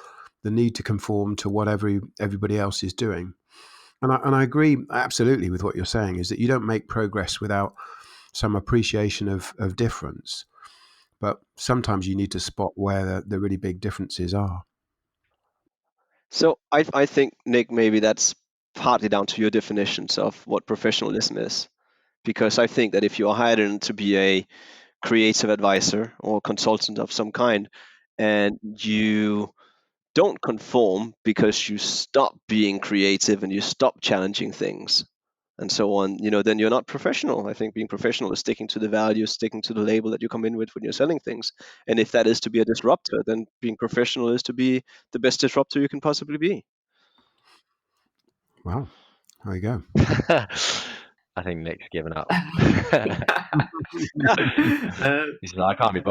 the need to conform to what everybody else is doing. And I agree absolutely with what you're saying, is that you don't make progress without some appreciation of difference. But sometimes you need to spot where the really big differences are. So I think, Nick, maybe that's partly down to your definitions of what professionalism is. Because I think that if you are hired in to be a creative advisor or consultant of some kind, and you don't conform because you stop being creative and you stop challenging things and so on, then you're not professional. I think being professional is sticking to the values, sticking to the label that you come in with when you're selling things. And if that is to be a disruptor, then being professional is to be the best disruptor you can possibly be. Wow. There you go. I think Nick's given up. Uh, He's like, I can't be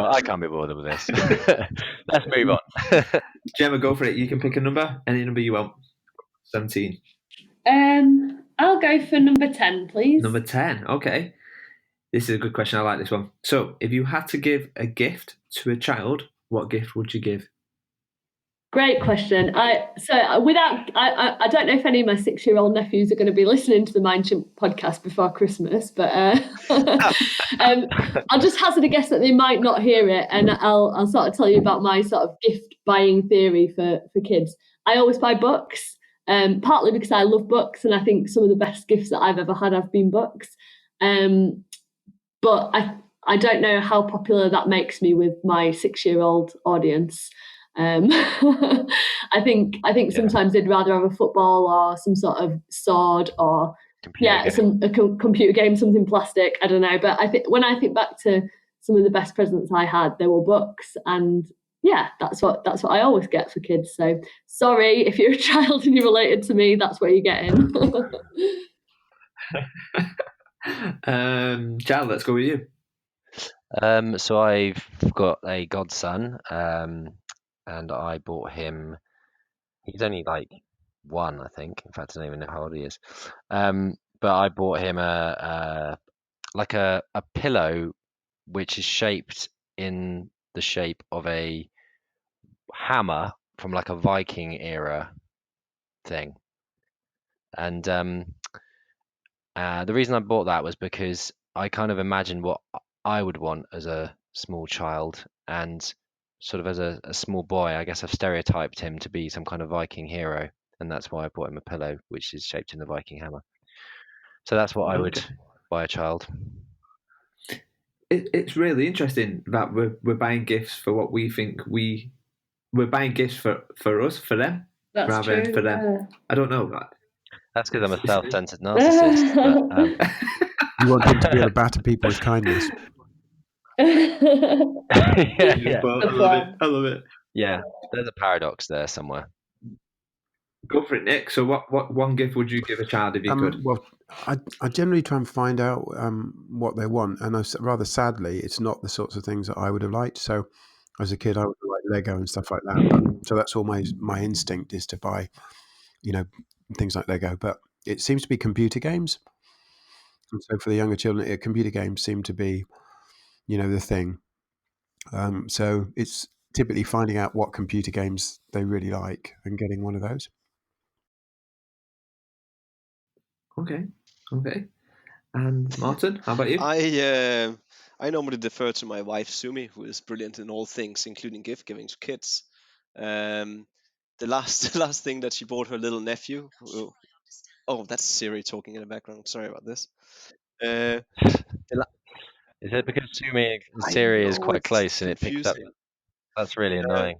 bothered with this. Let's move on. Gemma, go for it. You can pick a number, any number you want. 17. I'll go for number 10, please. Number 10. Okay. This is a good question. I like this one. So, if you had to give a gift to a child, what gift would you give? Great question. I don't know if any of my 6-year-old nephews are going to be listening to the Mind Chimp podcast before Christmas, but I'll just hazard a guess that they might not hear it, and I'll sort of tell you about my sort of gift buying theory for kids. I always buy books, partly because I love books, and I think some of the best gifts that I've ever had have been books. But I don't know how popular that makes me with my 6-year-old audience. I think sometimes they'd rather have a football or some sort of sword or computer game, something plastic. I don't know, but I think when I think back to some of the best presents I had, there were books, and yeah, that's what I always get for kids. So sorry if you're a child and you're related to me, that's what you're getting. Chad, let's go with you. So I've got a godson, and I bought him. He's only like 1, I think. In fact, I don't even know how old he is. But I bought him a pillow, which is shaped in the shape of a hammer from like a Viking era thing. And the reason I bought that was because I kind of imagined what I would want as a small child, and sort of as a small boy, I guess I've stereotyped him to be some kind of Viking hero, and that's why I bought him a pillow which is shaped in the Viking hammer. So that's what I would buy a child. It's really interesting that we're buying gifts for what we think we're buying gifts for us, for them, That's rather true, than for them. yeah. I don't know that. That's because I'm a self-centered narcissist. But, You want him to be able to batter people with kindness. yeah. I love it. Yeah, there's a paradox there somewhere. Go for it, Nick. So what one gift would you give a child if you could? Well, I generally try and find out what they want, and rather sadly, it's not the sorts of things that I would have liked. So, as a kid, I would have liked Lego and stuff like that. So that's all my instinct is to buy, things like Lego. But it seems to be computer games, and so for the younger children, computer games seem to be, the thing. So it's typically finding out what computer games they really like and getting one of those. Okay. And Martin, how about you? I normally defer to my wife Sumi, who is brilliant in all things, including gift giving to kids. The last thing that she bought her little nephew. Oh, that's Siri talking in the background. Sorry about this. Is it because Sumi and Siri is quite close and it picks up? That's really annoying.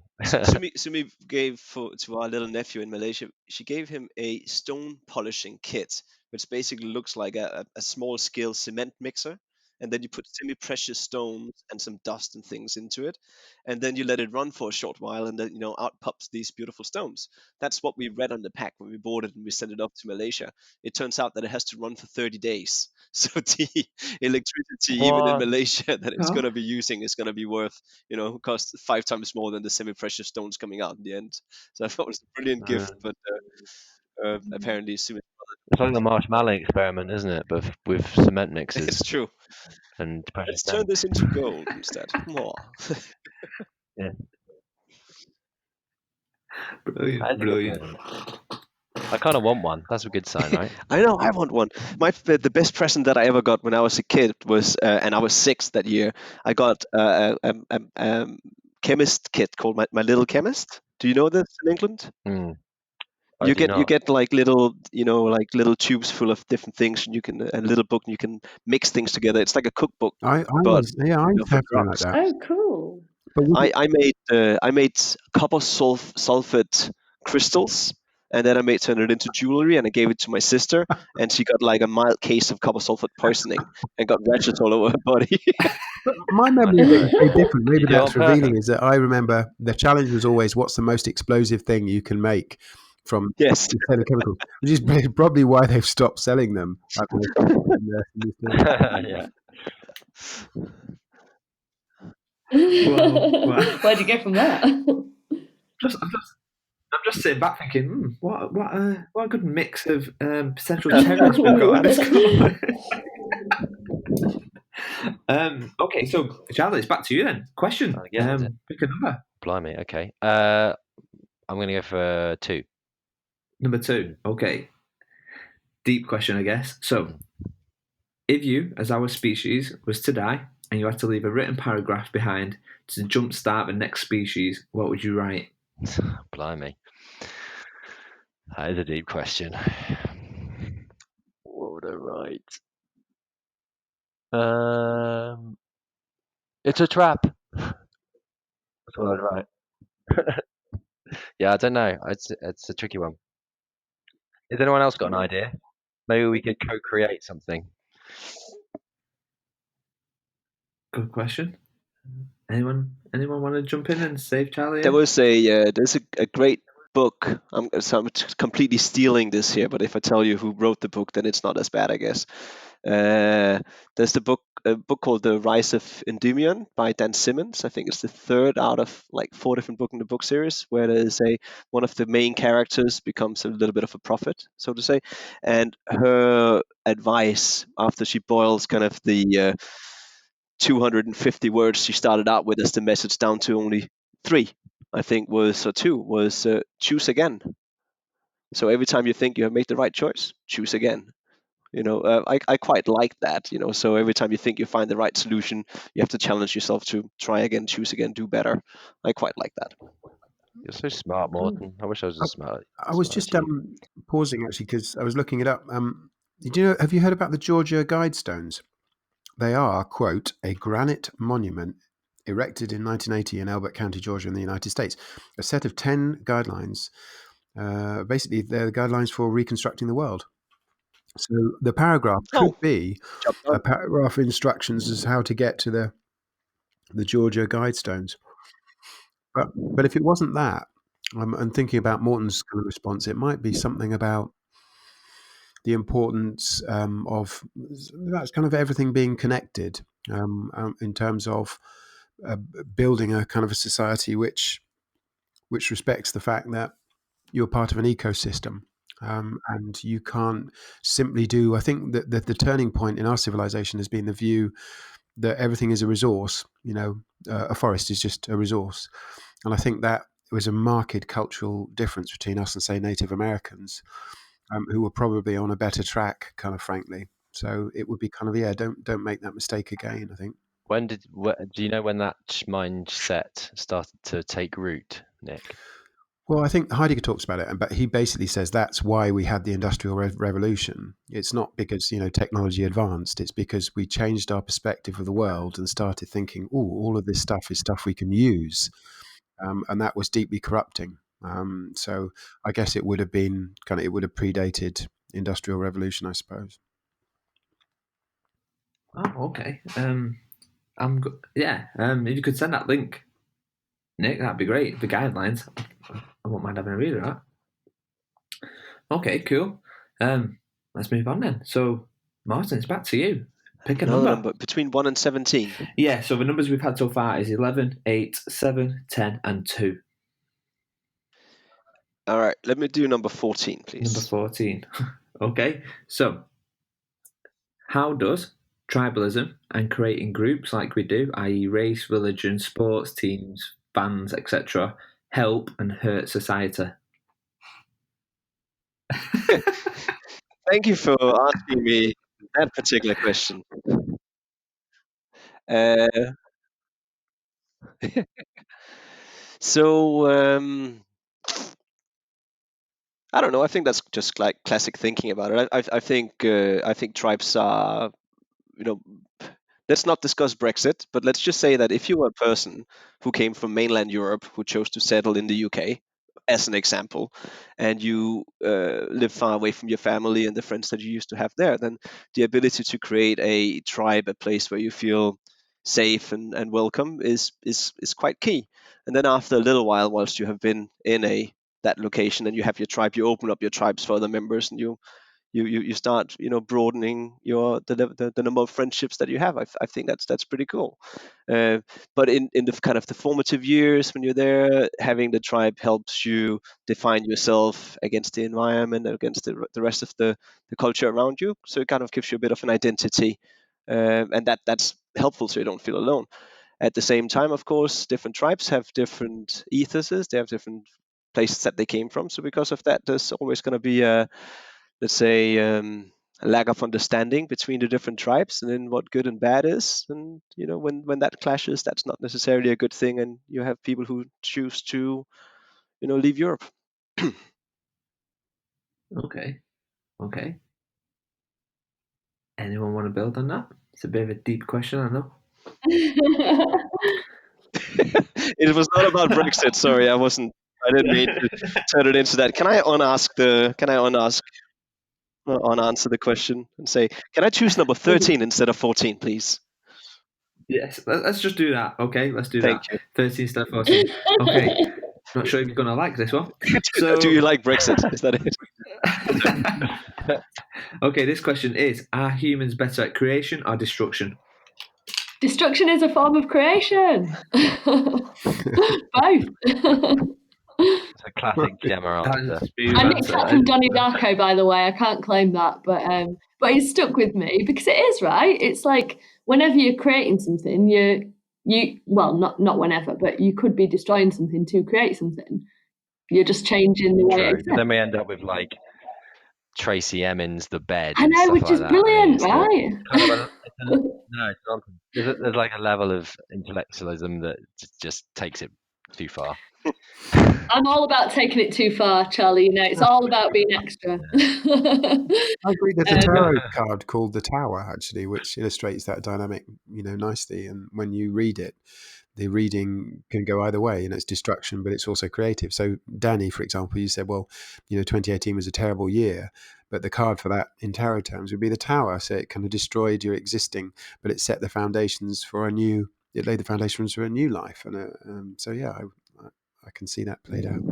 Sumi gave to our little nephew in Malaysia. She gave him a stone polishing kit, which basically looks like a small scale cement mixer, and then you put semi-precious stones and some dust and things into it, and then you let it run for a short while, and then out pops these beautiful stones. That's what we read on the pack when we bought it and we sent it up to Malaysia. It turns out that it has to run for 30 days, so the electricity even in Malaysia that it's going to be using is going to be worth cost 5 times more than the semi-precious stones coming out in the end. So I thought it was a brilliant gift, but apparently Sumi. It's like the marshmallow experiment, isn't it? But with cement mixers. It's true. And let's turn this into gold instead. More. Yeah. Brilliant. I kind of want one. That's a good sign, right? I know. I want one. The best present that I ever got when I was a kid was, and I was 6 that year. I got a chemist kit called my Little Chemist. Do you know this in England? You get like little little tubes full of different things, and you can a little book, and you can mix things together. It's like a cookbook. I have something like that. Oh, cool! I made copper sulfate crystals, and then I turned it into jewelry, and I gave it to my sister, and she got like a mild case of copper sulfate poisoning and got rashes all over her body. My memory is very different. Maybe that's revealing. Is that I remember the challenge was always, what's the most explosive thing you can make from Yes. the chemicals, which is probably why they've stopped selling them. Yeah. Wow. Where'd you go from that? I'm just sitting back thinking, what a good mix of potential terrorists we've got at this corner. Okay, so Charlie, it's back to you then. Question. Again, is it? Pick a number. Blimey. Okay. I'm going to go for 2. Number 2. Okay. Deep question, I guess. So, if you, as our species, was to die and you had to leave a written paragraph behind to jumpstart the next species, what would you write? Blimey. That is a deep question. What would I write? It's a trap. That's what I'd write. Yeah, I don't know. It's a tricky one. Has anyone else got an idea? Maybe we could co-create something. Good question. Anyone want to jump in and save Charlie? There was there's a great book. I'm completely stealing this here, but if I tell you who wrote the book, then it's not as bad, I guess. There's a book called The Rise of Endymion by Dan Simmons. I think it's the third out of like 4 different books in the book series, where there's one of the main characters becomes a little bit of a prophet, so to say, and her advice after she boils kind of the 250 words she started out with as the message down to only 3, I think was, or 2, was choose again. So every time you think you have made the right choice, choose again. I quite like that. So every time you think you find the right solution, you have to challenge yourself to try again, choose again, do better. I quite like that. You're so smart, Morton. I wish I was as smart. I was just pausing actually because I was looking it up. Have you heard about the Georgia Guidestones? They are, quote, a granite monument erected in 1980 in Elbert County, Georgia, in the United States. A set of 10 guidelines. Basically, they're the guidelines for reconstructing the world. So the paragraph could be a paragraph of instructions as how to get to the Georgia Guidestones. But if it wasn't that, and thinking about Morton's kind of response, it might be something about the importance of that's kind of everything being connected in terms of building a kind of a society which respects the fact that you're part of an ecosystem. And you can't simply do. I think that the turning point in our civilization has been the view that everything is a resource. A forest is just a resource, and I think that was a marked cultural difference between us and, say, Native Americans, who were probably on a better track, kind of frankly. So it would be kind of don't make that mistake again, I think. Do you know when that mindset started to take root, Nick? Well, I think Heidegger talks about it, but he basically says that's why we had the Industrial Revolution. It's not because technology advanced; it's because we changed our perspective of the world and started thinking, "Oh, all of this stuff is stuff we can use," and that was deeply corrupting. So I guess it would have been it would have predated Industrial Revolution, I suppose. Oh, okay. If you could send that link, Nick, that'd be great. The guidelines, I won't mind having a read of that. Okay, cool. Let's move on then. So, Martin, it's back to you. Pick a number. Between 1 and 17. Yeah, so the numbers we've had so far is 11, 8, 7, 10, and 2. All right, let me do number 14, please. Number 14. Okay, so how does tribalism and creating groups like we do, i.e. race, religion, sports teams, bands, etc., help and hurt society? Thank you for asking me that particular question. So I don't know. I think that's just like classic thinking about it. I think tribes are, let's not discuss Brexit, but let's just say that if you were a person who came from mainland Europe who chose to settle in the UK, as an example, and you live far away from your family and the friends that you used to have there, then the ability to create a tribe, a place where you feel safe and welcome is quite key. And then after a little while, whilst you have been in a that location and you have your tribe, you open up your tribes for other members, and you start broadening the number of friendships that you have. I think that's pretty cool. But in the kind of the formative years when you're there, having the tribe helps you define yourself against the environment, against the rest of the culture around you. So it kind of gives you a bit of an identity, and that's helpful so you don't feel alone. At the same time, of course, different tribes have different ethoses. They have different places that they came from. So because of that, there's always going to be let's say, a lack of understanding between the different tribes, and then what good and bad is. And when that clashes, that's not necessarily a good thing. And you have people who choose to leave Europe. Okay. Anyone want to build on that? It's a bit of a deep question, I know. It was not about Brexit. Sorry, I didn't mean to turn it into that. Can I unanswer the question and say, can I choose number 13 instead of 14, please? Yes, let's just do that. Okay, let's do Thank that. you. 13 instead of 14. Okay, not sure if you're going to like this one. Do you like Brexit? Is that it? Okay, this question is: are humans better at creation or destruction? Destruction is a form of creation. Both. It's a classic Gemma answer. I nicked that from Donnie Darko, by the way. I can't claim that, but it stuck with me because it is right. It's like whenever you're creating something, you well, not whenever, but you could be destroying something to create something. You're just changing the way it exists. Then we end up with like Tracy Emin's The Bed. I know, which is brilliant, right? No, it's nonsense. There's like a level of intellectualism that just takes it too far. I'm all about taking it too far, Charlie. It's all about being extra. I agree. There's a tarot card called the Tower, actually, which illustrates that dynamic, nicely. And when you read it, the reading can go either way. It's destruction, but it's also creative. So, Danny, for example, you said, well, 2018 was a terrible year, but the card for that in tarot terms would be the Tower. So it kind of destroyed your existing, but it set the foundations for it laid the foundations for a new life. And so, yeah, I can see that played out.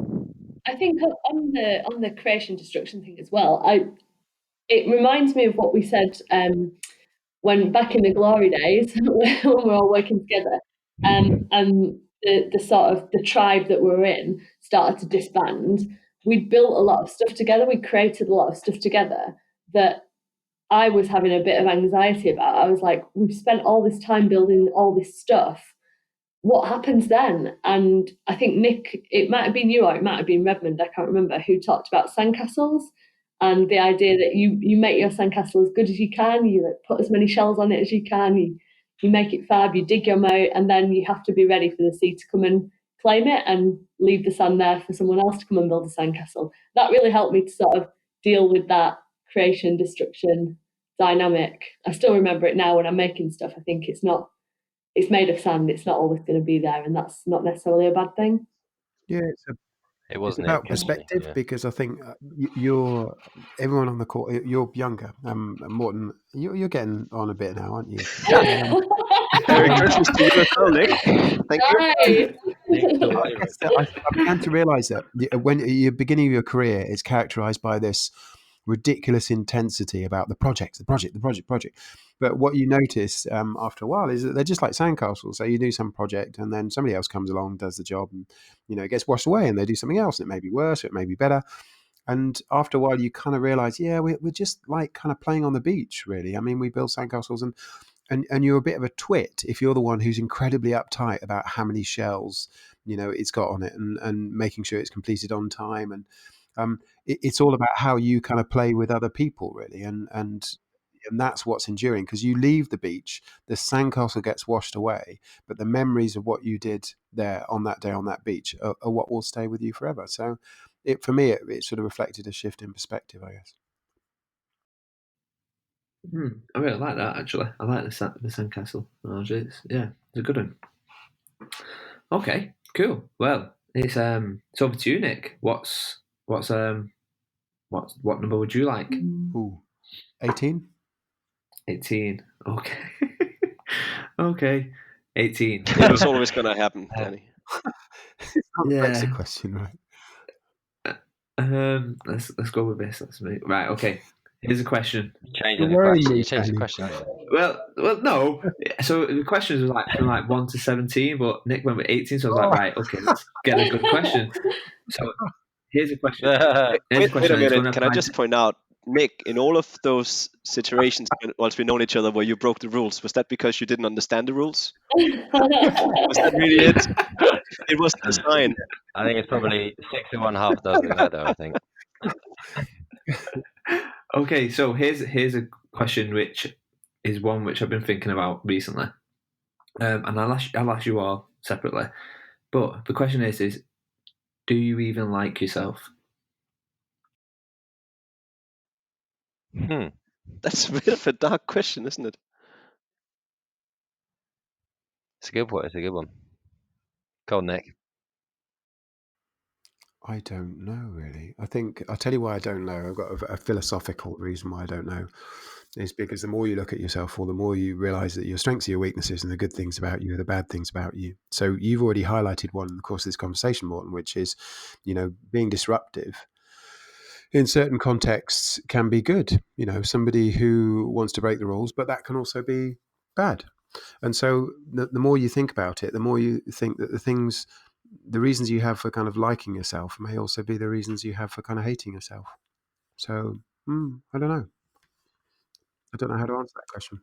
I think on the creation destruction thing as well, it reminds me of what we said when back in the glory days when we're all working together, and the sort of the tribe that we're in started to disband. We'd built a lot of stuff together. We created a lot of stuff together that I was having a bit of anxiety about. I was like, we've spent all this time building all this stuff. What happens then? And I think Nick, it might have been you or it might have been Redmond, I can't remember, who talked about sandcastles and the idea that you make your sandcastle as good as you can, you put as many shells on it as you can, you make it fab, you dig your moat, and then you have to be ready for the sea to come and claim it and leave the sand there for someone else to come and build a sandcastle. That really helped me to sort of deal with that creation, destruction dynamic. I still remember it now when I'm making stuff. I think it's made of sand. It's not always going to be there, and that's not necessarily a bad thing. Yeah, it's about perspective, because I think everyone on the call, you're younger. Morton, you're getting on a bit now, aren't you? Merry Christmas to you as well, Nick. Thank you. I began to realise that when you're beginning of your career, it's characterised by this ridiculous intensity about the project. But what you notice after a while is that they're just like sandcastles. So you do some project and then somebody else comes along, does the job, and it gets washed away, and they do something else, and it may be worse or it may be better. And after a while, you kind of realize, we're just like kind of playing on the beach, really. I mean, we build sandcastles, and you're a bit of a twit if you're the one who's incredibly uptight about how many shells it's got on it, and making sure it's completed on time. And it's all about how you kind of play with other people, really, and that's what's enduring, because you leave the beach, the sandcastle gets washed away, but the memories of what you did there on that day on that beach are what will stay with you forever. So for me, it sort of reflected a shift in perspective, I guess. I really like that, actually. I like the sandcastle analogy. It's a good one. Okay, cool. Well, it's over to you, Nick. What number would you like? 18. 18. Okay. Okay. 18. It was always going to happen, Danny. It's not a Brexit question, right? Let's go with this. Right. Okay. Here's a question. Changing You're the worrying question. me, You changed the Tony. question, haven't you? Well, no. So the questions was like from like 1 to 17, but Nick went with 18, so I was like, right, okay, let's get a good question. So here's a question. Here's a Wait question. a And it's going minute. to Can I apply just to. point out, Nick, in all of those situations once we known each other where you broke the rules, was that because you didn't understand the rules? Was that really it? It was the sign. I think it's probably 6 of one, half a dozen of the other. I think. Okay, so here's a question which is one which I've been thinking about recently, and I'll ask you all separately. But the question is, do you even like yourself? That's a bit of a dark question, isn't it? It's a good one. It's a good one. Go on, Nick. I don't know, really. I think I'll tell you why I don't know. I've got a philosophical reason why I don't know. Is because the more you look at yourself, or the more you realize that your strengths are your weaknesses, and the good things about you are the bad things about you. So you've already highlighted one in the course of this conversation, Morton, which is, being disruptive in certain contexts can be good. Somebody who wants to break the rules, but that can also be bad. And so the more you think about it, the more you think that the reasons you have for kind of liking yourself may also be the reasons you have for kind of hating yourself. So I don't know. I don't know how to answer that question.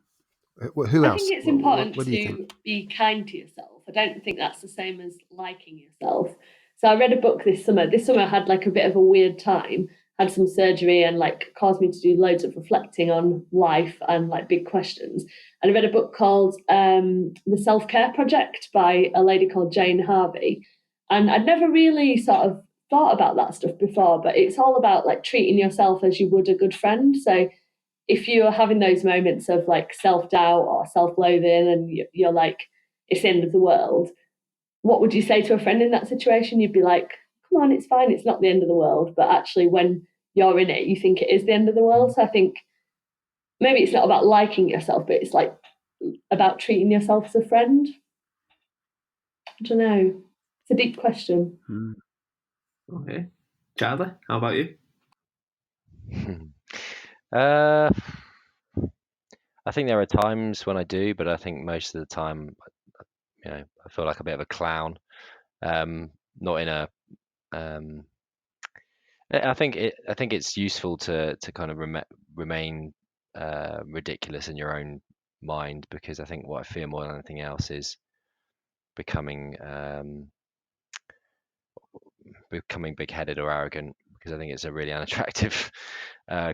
Who I else? think it's important What do you think? to be kind to yourself. I don't think that's the same as liking yourself. So I read a book this summer. This summer I had like a bit of a weird time, had some surgery and like caused me to do loads of reflecting on life and like big questions. And I read a book called The Self-Care Project by a lady called Jane Harvey. And I'd never really sort of thought about that stuff before, but it's all about like treating yourself as you would a good friend. So if you're having those moments of like self-doubt or self-loathing and you're like it's the end of the world, what would you say to a friend in that situation? You'd be like, come on, it's fine, it's not the end of the world. But actually when you're in it, you think it is the end of the world. So I think maybe it's not about liking yourself, but it's like about treating yourself as a friend. I don't know, it's a deep question. Okay, Charlie, how about you? I think there are times when I do, but I think most of the time, I feel like a bit of a clown. Not in a. I think it's useful to kind of remain ridiculous in your own mind, because I think what I fear more than anything else is becoming big-headed or arrogant, because I think it's a really unattractive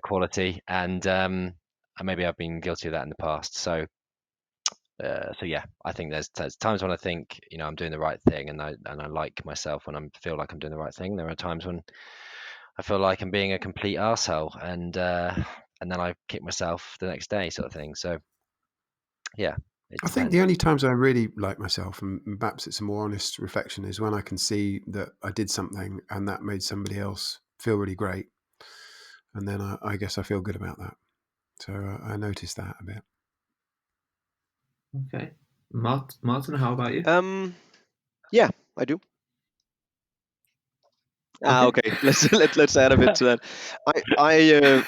quality, and maybe I've been guilty of that in the past. So yeah, I think there's times when I think I'm doing the right thing, and I like myself when I feel like I'm doing the right thing. There are times when I feel like I'm being a complete arsehole, and then I kick myself the next day, sort of thing. So yeah, it I think depends. the only times I really like myself, and perhaps it's a more honest reflection, is when I can see that I did something and that made somebody else feel really great. And then I guess I feel good about that. So I noticed that a bit. Okay, Martin, how about you? Yeah, I do. Okay. Okay. Let's add a bit to that. I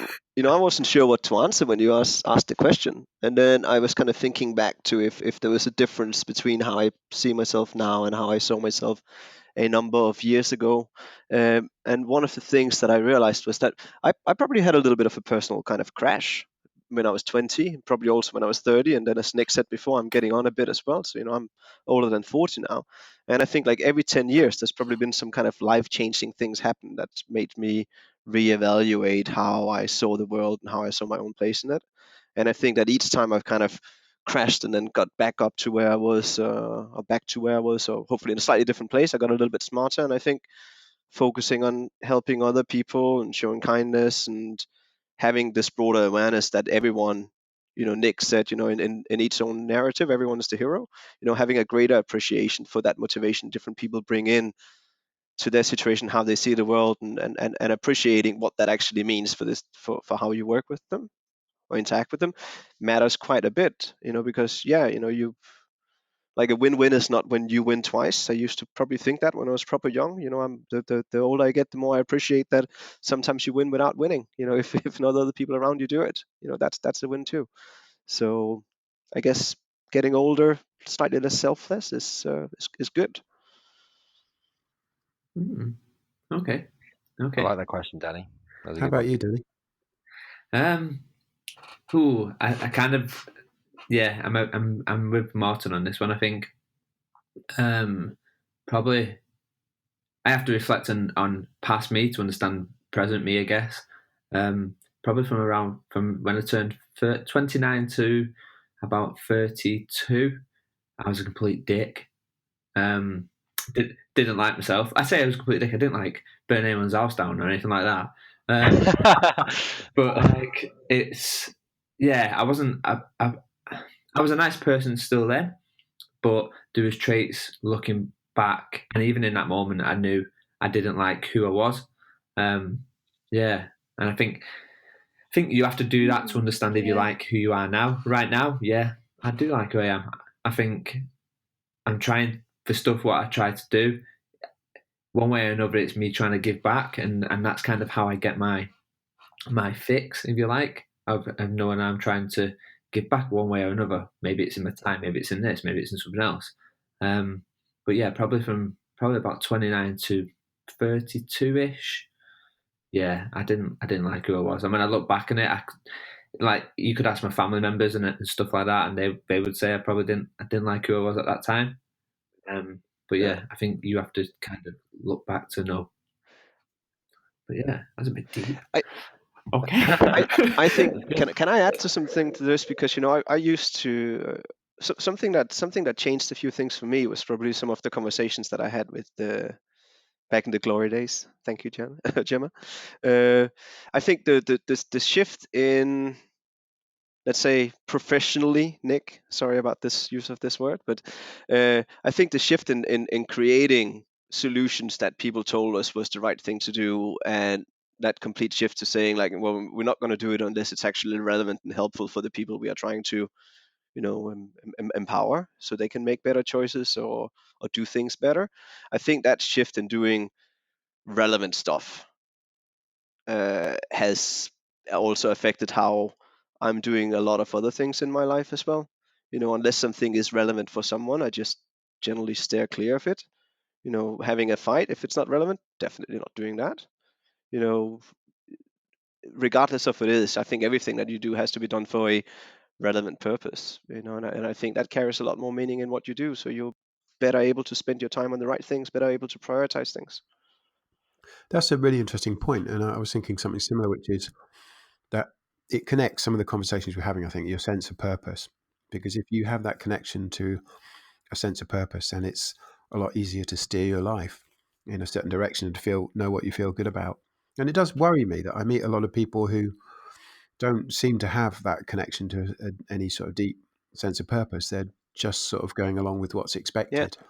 wasn't sure what to answer when you asked the question, and then I was kind of thinking back to if there was a difference between how I see myself now and how I saw myself a number of years ago. And one of the things that I realized was that I probably had a little bit of a personal kind of crash when I was 20, probably also when I was 30. And then, as Nick said before, I'm getting on a bit as well. So, I'm older than 40 now. And I think like every 10 years, there's probably been some kind of life changing things happen that's made me reevaluate how I saw the world and how I saw my own place in it. And I think that each time I've kind of crashed and then got back up to where I was, or back to where I was, or hopefully in a slightly different place, I got a little bit smarter. And I think focusing on helping other people and showing kindness and having this broader awareness that everyone, Nick said, in each own narrative, everyone is the hero. Having a greater appreciation for that motivation different people bring in to their situation, how they see the world, and appreciating what that actually means for how you work with them or interact with them matters quite a bit, because you like a win-win is not when you win twice. I used to probably think that when I was proper young. I'm the older I get, the more I appreciate that sometimes you win without winning. If not other people around you do it, that's a win too. So I guess getting older, slightly less selfless is good. Okay. I like that question, Danny. That was a How good about one. you, Danny? I kind of, yeah, I'm with Martin on this one. I think probably I have to reflect on past me to understand present me, I guess. Probably from when I turned 29 to about 32, I was a complete dick. Didn't like myself. I say I was a complete dick. I didn't like burn anyone's house down or anything like that. But like I wasn't. I was a nice person still then, but there was traits looking back, and even in that moment, I knew I didn't like who I was. Yeah, and I think you have to do that to understand if you like who you are now. Right now, yeah, I do like who I am. I think I'm trying for stuff what I try to do. One way or another, it's me trying to give back, and that's kind of how I get my fix, if you like, of knowing I'm trying to give back one way or another. Maybe it's in my time, maybe it's in this, maybe it's in something else. But yeah, probably about 29 to 32 ish. Yeah, I didn't like who I was. I mean, I look back on it. Like you could ask my family members and stuff like that, and they would say I didn't like who I was at that time. But yeah, I think you have to kind of look back to know. But yeah, that's a bit deep. Okay. I think can I add to something to this, because I used to something that changed a few things for me was probably some of the conversations that I had with the back in the glory days. Thank you, Gemma. I think the shift in, let's say, professionally, Nick, sorry about this use of this word, but I think the shift in creating solutions that people told us was the right thing to do, and that complete shift to saying, like, well, we're not going to do it unless it's actually relevant and helpful for the people we are trying to empower, so they can make better choices or do things better. I think that shift in doing relevant stuff has also affected how I'm doing a lot of other things in my life as well. Unless something is relevant for someone, I just generally steer clear of it. Having a fight, if it's not relevant, definitely not doing that. Regardless of it is, I think everything that you do has to be done for a relevant purpose. And I think that carries a lot more meaning in what you do. So you're better able to spend your time on the right things, better able to prioritize things. That's a really interesting point, and I was thinking something similar, which is that it connects some of the conversations we're having. I think your sense of purpose, because if you have that connection to a sense of purpose, then it's a lot easier to steer your life in a certain direction and to know what you feel good about. And it does worry me that I meet a lot of people who don't seem to have that connection to any sort of deep sense of purpose. They're just sort of going along with what's expected. Yeah.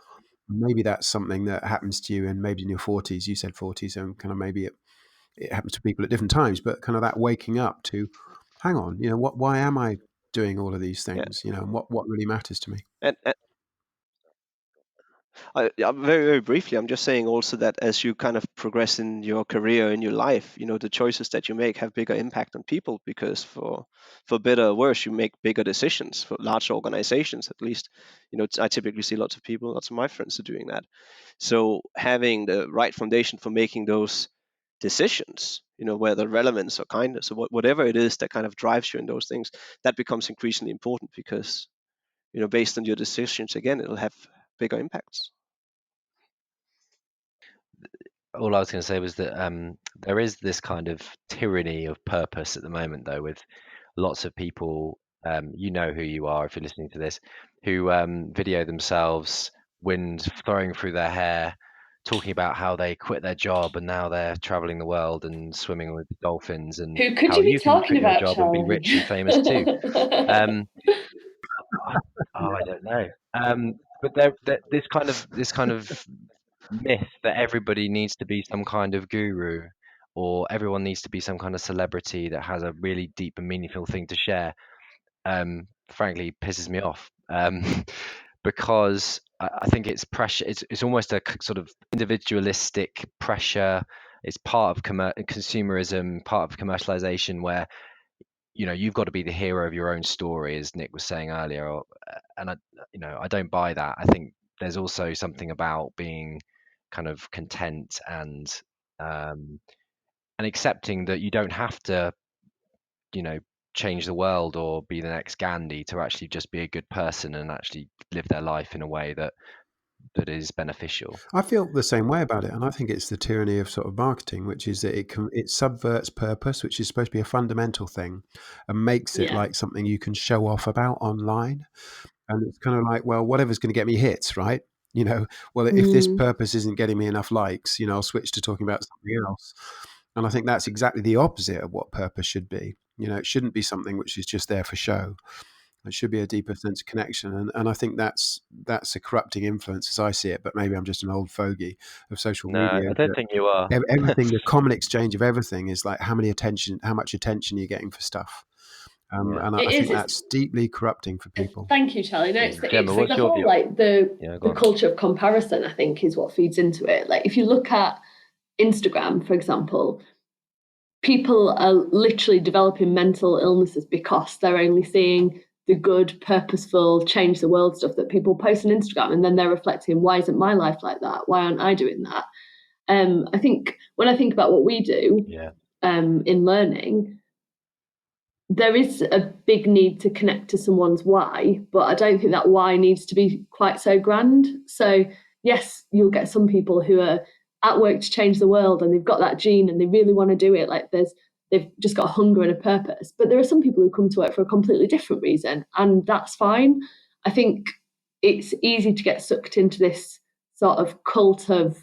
Maybe that's something that happens to you, and maybe in your 40s. You said 40s, and kind of maybe it happens to people at different times. But kind of that waking up to, hang on, why am I doing all of these things? And what really matters to me. And very, very briefly, I'm just saying also that as you kind of progress in your career, in your life, the choices that you make have bigger impact on people, because for better or worse, you make bigger decisions for large organizations. At least, I typically see lots of people, lots of my friends are doing that. So having the right foundation for making those decisions, whether relevance or kindness or whatever it is that kind of drives you in those things, that becomes increasingly important, because based on your decisions, again, it'll have bigger impacts. All I was going to say was that there is this kind of tyranny of purpose at the moment, though, with lots of people, you know who you are if you're listening to this, who video themselves, wind flowing through their hair, talking about how they quit their job and now they're traveling the world and swimming with dolphins, and Who could how you be you can talking quit your about, job and be Charlie? rich and famous too. I don't know. But this kind of myth that everybody needs to be some kind of guru, or everyone needs to be some kind of celebrity that has a really deep and meaningful thing to share, frankly pisses me off. because I think it's pressure. It's almost a sort of individualistic pressure. It's part of consumerism, part of commercialization, where you've got to be the hero of your own story, as Nick was saying earlier. And I don't buy that. I think there's also something about being kind of content and accepting that you don't have to change the world or be the next Gandhi to actually just be a good person and actually live their life in a way that is beneficial. I feel the same way about it, and I think it's the tyranny of sort of marketing, which is that it subverts purpose, which is supposed to be a fundamental thing, and makes it Yeah. like something you can show off about online. And it's kind of like, well, whatever's going to get me hits, right? Well, if this purpose isn't getting me enough likes, I'll switch to talking about something else. And I think that's exactly the opposite of what purpose should be. It shouldn't be something which is just there for show. It should be a deeper sense of connection, and I think that's a corrupting influence as I see it. But maybe I'm just an old fogey of social No, media. I don't think you are. Everything, the common exchange of everything is like how much attention you're getting for stuff, Yeah. and I think that's deeply corrupting for people. Thank you, Charlie. No, it's Gemma, like what's the your whole view? like the Go on. culture of comparison, I think, is what feeds into it. Like if you look at Instagram, for example, people are literally developing mental illnesses because they're only seeing the good, purposeful, change the world stuff that people post on Instagram, and then they're reflecting, why isn't my life like that? Why aren't I doing that? I think when I think about what we do in learning, there is a big need to connect to someone's why, but I don't think that why needs to be quite so grand. So yes, you'll get some people who are at work to change the world and they've got that gene and they really want to do it. Like they've just got a hunger and a purpose. But there are some people who come to work for a completely different reason, and that's fine. I think it's easy to get sucked into this sort of cult of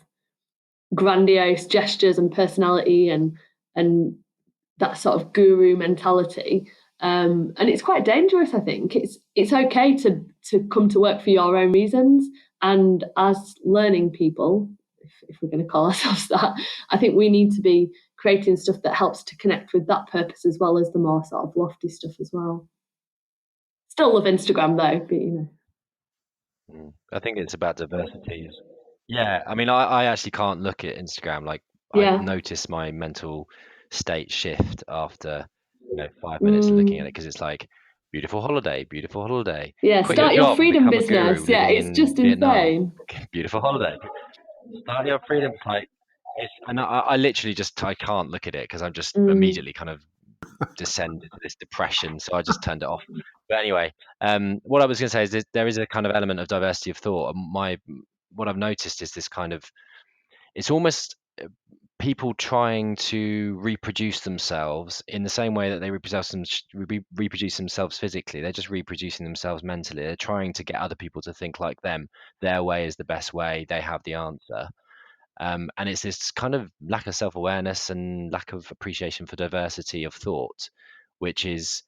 grandiose gestures and personality and that sort of guru mentality. And it's quite dangerous. I think it's okay to come to work for your own reasons. And as learning people, if we're going to call ourselves that, I think we need to be creating stuff that helps to connect with that purpose as well as the more sort of lofty stuff as well. Still love Instagram though, but I think it's about diversity. Yeah, I mean, I actually can't look at Instagram. Like, yeah. I've noticed my mental state shift after 5 minutes of looking at it, because it's like beautiful holiday, beautiful holiday. Yeah, Quit start your your job and freedom become a guru business. Yeah, living it's in just Vietnam. insane. Beautiful holiday. Start your freedom. And I literally just I can't look at it because I'm just immediately kind of descend into this depression. So I just turned it off. But anyway, what I was going to say is there is a kind of element of diversity of thought. What I've noticed is this kind of, it's almost people trying to reproduce themselves in the same way that they reproduce themselves physically. They're just reproducing themselves mentally. They're trying to get other people to think like them. Their way is the best way. They have the answer. And it's this kind of lack of self-awareness and lack of appreciation for diversity of thought, which is,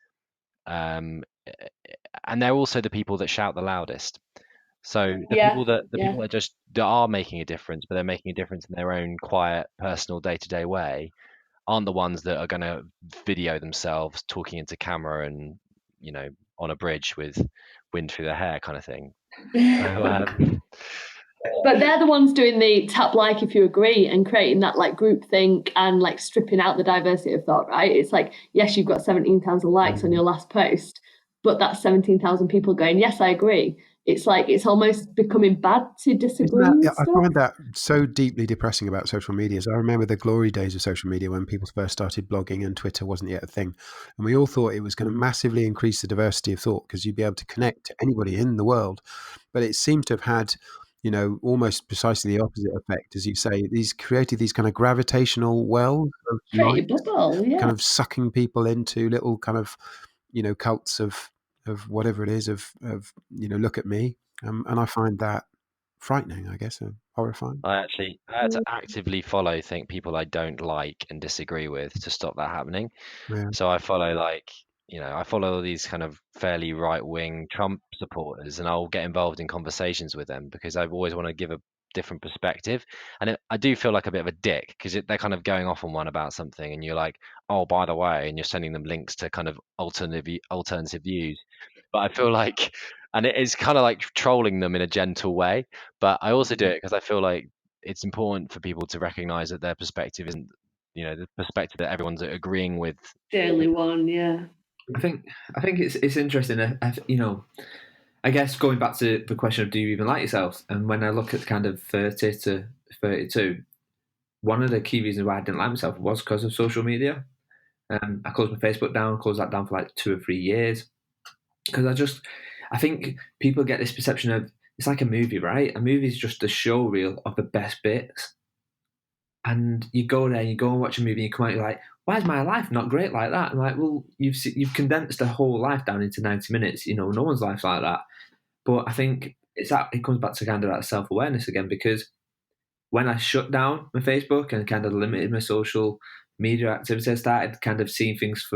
and they're also the people that shout the loudest. So the people that are making a difference, but they're making a difference in their own quiet, personal, day-to-day way, aren't the ones that are going to video themselves talking into camera and on a bridge with wind through their hair kind of thing. So, but they're the ones doing the tap like if you agree and creating that like group think and like stripping out the diversity of thought, right? It's like, yes, you've got 17,000 likes on your last post, but that's 17,000 people going, yes, I agree. It's like it's almost becoming bad to disagree. I find that so deeply depressing about social media. I remember the glory days of social media when people first started blogging and Twitter wasn't yet a thing. And we all thought it was going to massively increase the diversity of thought because you'd be able to connect to anybody in the world. But it seemed to have had, almost precisely the opposite effect. As you say, these created these kind of gravitational wells of light, kind of sucking people into little kind of, cults of whatever it is of look at me. And I find that frightening, I guess, and horrifying. I had to actively follow people I don't like and disagree with to stop that happening. Yeah. So I follow I follow all these kind of fairly right-wing Trump supporters, and I'll get involved in conversations with them because I always want to give a different perspective. And I do feel like a bit of a dick because they're kind of going off on one about something, and you're like, oh, by the way, and you're sending them links to kind of alternative views. But I feel like and it is kind of like trolling them in a gentle way. But I also do it because I feel like it's important for people to recognize that their perspective isn't, the perspective that everyone's agreeing with. The only one, yeah. I think it's interesting. I guess going back to the question of do you even like yourself, and when I look at kind of 30 to 32, one of the key reasons why I didn't like myself was because of social media. I closed my Facebook down, closed that down for like 2 or 3 years because I think people get this perception of it's like a movie, right? A movie is just a show reel of the best bits, and you go there, you go and watch a movie, and you come out, you're like, why is my life not great like that? I'm like, well, you've condensed a whole life down into 90 minutes. No one's life's like that. But I think it comes back to kind of that self-awareness again, because when I shut down my Facebook and kind of limited my social media activity, I started kind of seeing things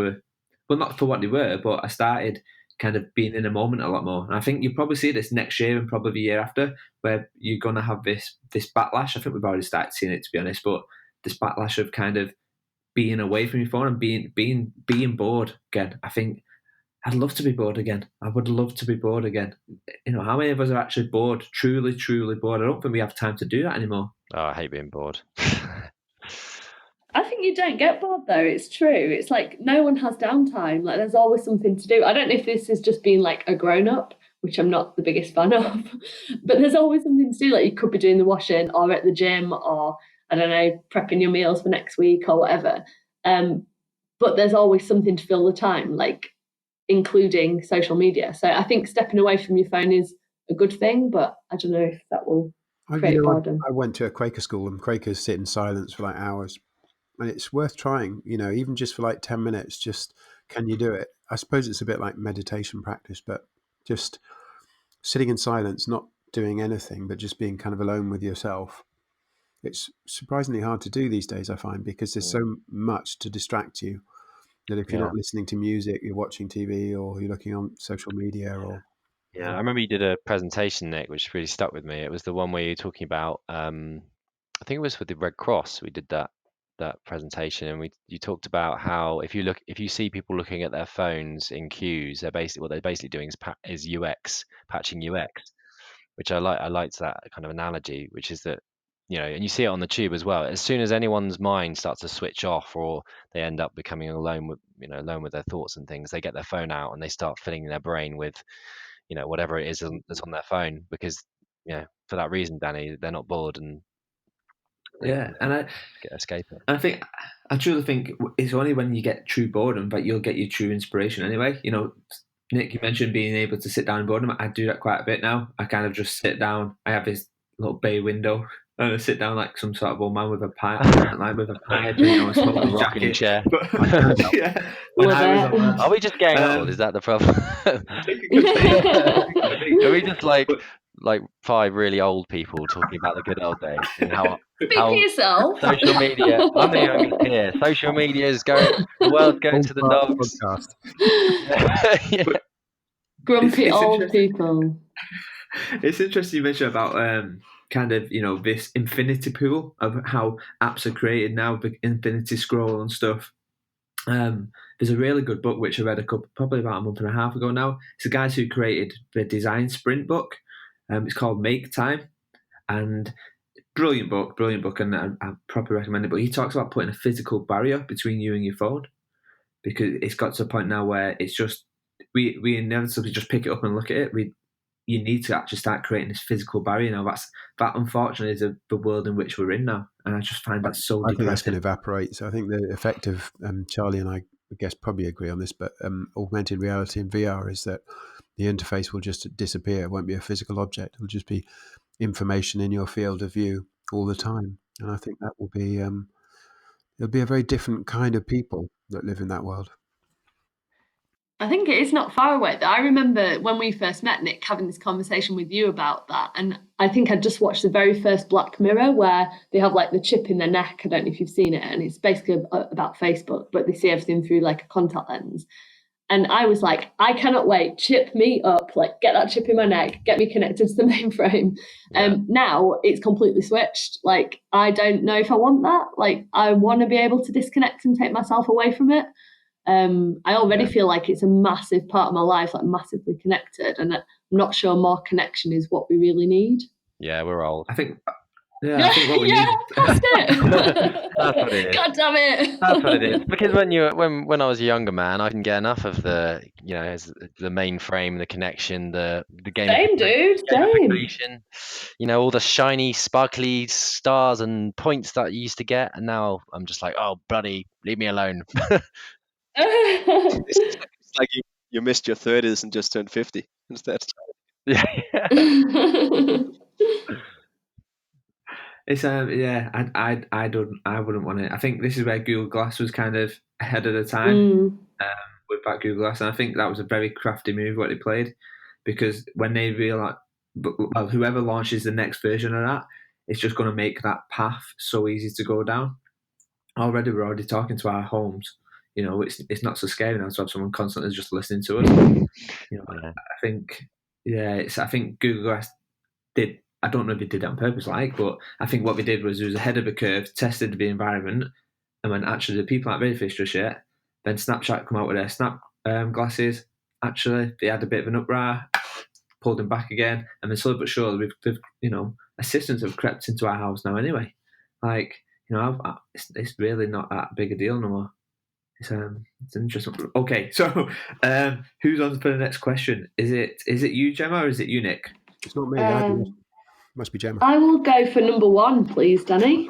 not for what they were, but I started kind of being in a moment a lot more. And I think you'll probably see this next year and probably the year after, where you're going to have this backlash. I think we've already started seeing it, to be honest, but this backlash of kind of being away from your phone and being bored again. I think I'd love to be bored again. I would love to be bored again. How many of us are actually bored, truly, truly bored? I don't think we have time to do that anymore. Oh, I hate being bored. I think you don't get bored though. It's true. It's like no one has downtime. Like there's always something to do. I don't know if this is just being like a grown up, which I'm not the biggest fan of, but there's always something to do. Like you could be doing the washing or at the gym or I don't know, prepping your meals for next week or whatever. But there's always something to fill the time, like including social media. So I think stepping away from your phone is a good thing, but I don't know if that will create boredom. I went to a Quaker school, and Quakers sit in silence for like hours, and it's worth trying. Even just for like 10 minutes. Just can you do it? I suppose it's a bit like meditation practice, but just sitting in silence, not doing anything, but just being kind of alone with yourself. It's surprisingly hard to do these days, I find, because there's so much to distract you that if you're not listening to music, you're watching TV or you're looking on social media or. Yeah, I remember you did a presentation, Nick, which really stuck with me. It was the one where you were talking about, I think it was with the Red Cross. We did that presentation, and you talked about how if you see people looking at their phones in queues, what they're basically doing is UX, patching UX, which I liked that kind of analogy, which is that and you see it on the tube as well. As soon as anyone's mind starts to switch off, or they end up becoming alone with their thoughts and things, they get their phone out and they start filling their brain with whatever it is that's on their phone, because for that reason, Danny, they're not bored and and I escape it. And I truly think it's only when you get true boredom that you'll get your true inspiration anyway. Nick, you mentioned being able to sit down in boredom. I do that quite a bit now. I kind of just sit down. I have this little bay window, and I sit down like some sort of old man with a pipe, smoking rocking jacket. chair. Are we just getting old? Is that the problem? Are we just like 5 really old people talking about the good old days and how for yourself. Social media. I'm the youngest here. Social media is the world's going to the dogs. Yeah. Grumpy old people. It's interesting you mentioned about kind of this infinity pool of how apps are created now, the infinity scroll and stuff. There's a really good book which I read probably about a month and a half ago now. It's the guys who created the Design Sprint book. It's called Make Time, and brilliant book, and I probably recommend it. But he talks about putting a physical barrier between you and your phone, because it's got to a point now where it's just we inevitably just pick it up and look at it. You need to actually start creating this physical barrier now. That unfortunately is the world in which we're in now, and I just find that so depressing. I think that's going to evaporate. So I think the effect of Charlie and I guess probably agree on this, but augmented reality and VR is that the interface will just disappear. It won't be a physical object. It'll just be information in your field of view all the time. And I think that will be it'll be a very different kind of people that live in that world. I think it is not far away. I remember when we first met, Nick, having this conversation with you about that. And I think I just watched the very first Black Mirror where they have like the chip in their neck. I don't know if you've seen it. And it's basically about Facebook, but they see everything through like a contact lens. And I was like, I cannot wait, chip me up, like get that chip in my neck, get me connected to the mainframe. Now it's completely switched. Like, I don't know if I want that. Like, I want to be able to disconnect and take myself away from it. I already feel like it's a massive part of my life, like massively connected. And I'm not sure more connection is what we really need. Yeah, we're old. I think what we need. That's it. That's what it is. God damn it. That's what it is. Because when I was a younger man, I didn't get enough of the the mainframe, the connection, the Same, dude. Same. gamification. All the shiny, sparkly stars and points that you used to get, and now I'm just like, oh, bloody, leave me alone. It's like you missed your 30s and just turned 50 instead. Yeah. It's I wouldn't want it. I think this is where Google Glass was kind of ahead of the time with that Google Glass, and I think that was a very crafty move what they played, because when they realized, well, whoever launches the next version of that, it's just going to make that path so easy to go down. We're already talking to our homes. It's not so scary now to have someone constantly just listening to us. I think, I think Google Glass did. I don't know if it did it on purpose, but I think what they did was it was ahead of the curve, tested the environment, and when actually the people aren't ready for this just yet, then Snapchat come out with their Snap glasses. Actually, they had a bit of an uproar, pulled them back again, and then slowly but surely, assistants have crept into our house now anyway. It's really not that big a deal no more. It's interesting. Okay, so who's on for the next question? Is it you, Gemma, or is it you, Nick? It's not me. Must be Gemma. I will go for number one, please, Danny.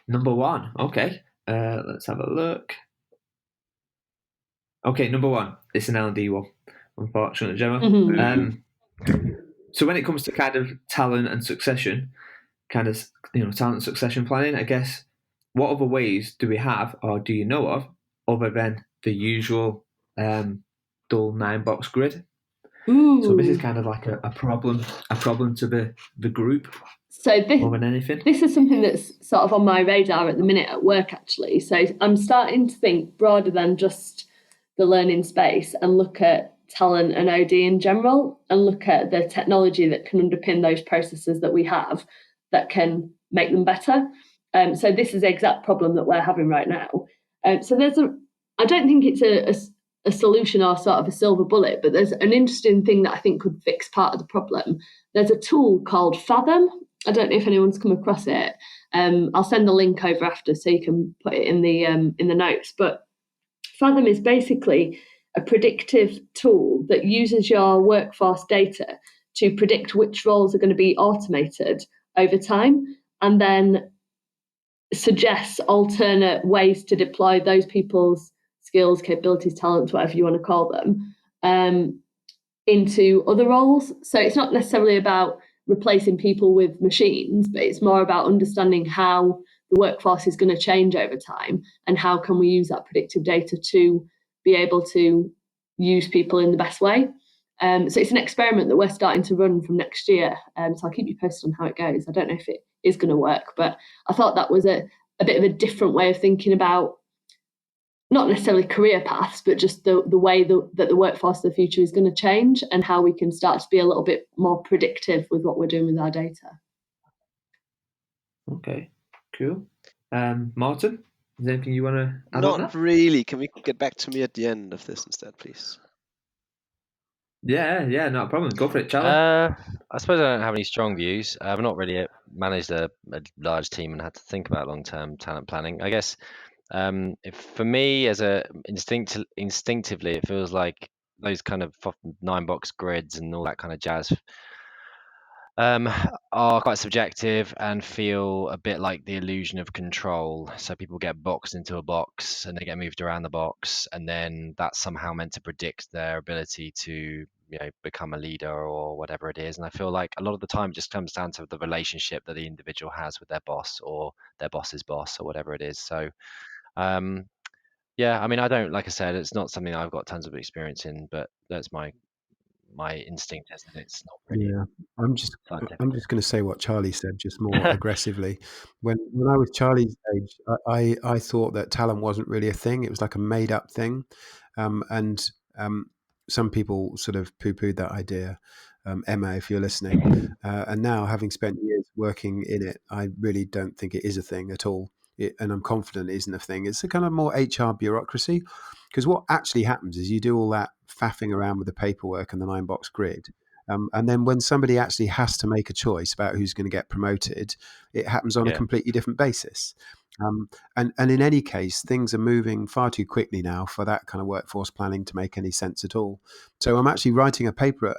Number one. Okay. Let's have a look. Okay, number one. It's an L&D one, unfortunately, Gemma. Mm-hmm. So when it comes to kind of talent and succession, talent and succession planning, I guess, what other ways do we have, or do you know of, other than the usual dull 9-box grid? Ooh. So this is kind of like a problem to the group. So more than anything. This is something that's sort of on my radar at the minute at work, actually. So I'm starting to think broader than just the learning space and look at talent and OD in general, and look at the technology that can underpin those processes that we have that can make them better. So this is the exact problem that we're having right now. So I don't think it's a solution or sort of a silver bullet, but there's an interesting thing that I think could fix part of the problem. There's a tool called Fathom. I don't know if anyone's come across it. I'll send the link over after so you can put it in the notes. But Fathom is basically a predictive tool that uses your workforce data to predict which roles are going to be automated over time, and then suggests alternate ways to deploy those people's skills, capabilities, talents, whatever you want to call them, into other roles. So it's not necessarily about replacing people with machines, but it's more about understanding how the workforce is going to change over time and how can we use that predictive data to be able to use people in the best way. So it's an experiment that we're starting to run from next year. So I'll keep you posted on how it goes. I don't know if it is going to work, but I thought that was a bit of a different way of thinking about not necessarily career paths, but just the way that the workforce of the future is going to change and how we can start to be a little bit more predictive with what we're doing with our data. Okay, cool. Martin, is there anything you want to add on that? Not really. Can we get back to me at the end of this instead, please? Yeah, not a problem. Go for it, Charlie. I suppose I don't have any strong views. I've not really managed a large team and had to think about long-term talent planning. I guess for me, as instinctively, it feels like those kind of 9-box grids and all that kind of jazz are quite subjective and feel a bit like the illusion of control. So people get boxed into a box and they get moved around the box, and then that's somehow meant to predict their ability to become a leader or whatever it is. And I feel like a lot of the time it just comes down to the relationship that the individual has with their boss or their boss's boss or whatever it is. So yeah, I mean, I don't, like I said, it's not something I've got tons of experience in, but that's my instinct is that it's not really. Yeah, I'm just going to say what Charlie said, just more aggressively. When I was Charlie's age, I thought that talent wasn't really a thing; it was like a made up thing, and some people sort of poo-pooed that idea. Emma, if you're listening, and now having spent years working in it, I really don't think it is a thing at all. And I'm confident it isn't a thing. It's a kind of more HR bureaucracy, because what actually happens is you do all that faffing around with the paperwork and the 9-box grid, And then when somebody actually has to make a choice about who's going to get promoted, it happens on a completely different basis. And in any case, things are moving far too quickly now for that kind of workforce planning to make any sense at all. So I'm actually writing a paper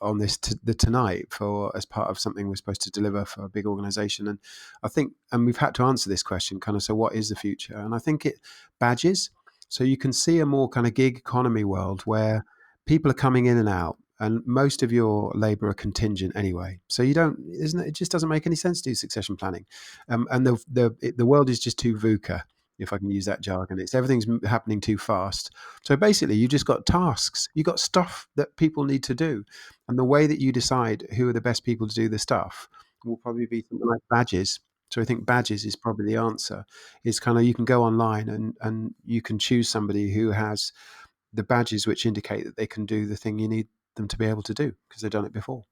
on this tonight as part of something we're supposed to deliver for a big organisation. And I think, and we've had to answer this question kind of, so what is the future? And I think badges. So you can see a more kind of gig economy world where people are coming in and out, and most of your labour are contingent anyway. So it just doesn't make any sense to do succession planning. And the world is just too VUCA, if I can use that jargon. Everything's happening too fast. So basically, you just got tasks. You got stuff that people need to do, and the way that you decide who are the best people to do the stuff will probably be something like badges. So I think badges is probably the answer. It's kind of, you can go online and you can choose somebody who has the badges which indicate that they can do the thing you need them to be able to do because they've done it before.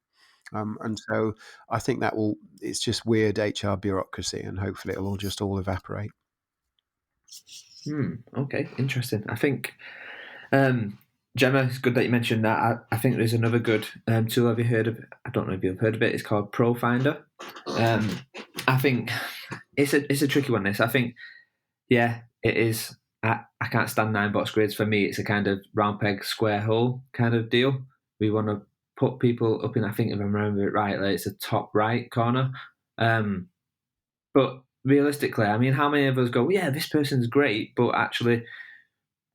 And so I think it's just weird HR bureaucracy, and hopefully it'll just all evaporate. Okay, interesting. I think, Gemma, it's good that you mentioned that. I think there's another good tool. Have you heard of? I don't know if you've heard of it. It's called ProFinder. I think it's a tricky one. This, I think, yeah, it is. I can't stand 9-box grids. For me, it's a kind of round peg, square hole kind of deal. We want to put people up in, I think if I remember it right, it's the top right corner. But realistically, I mean, how many of us go, yeah, this person's great, but actually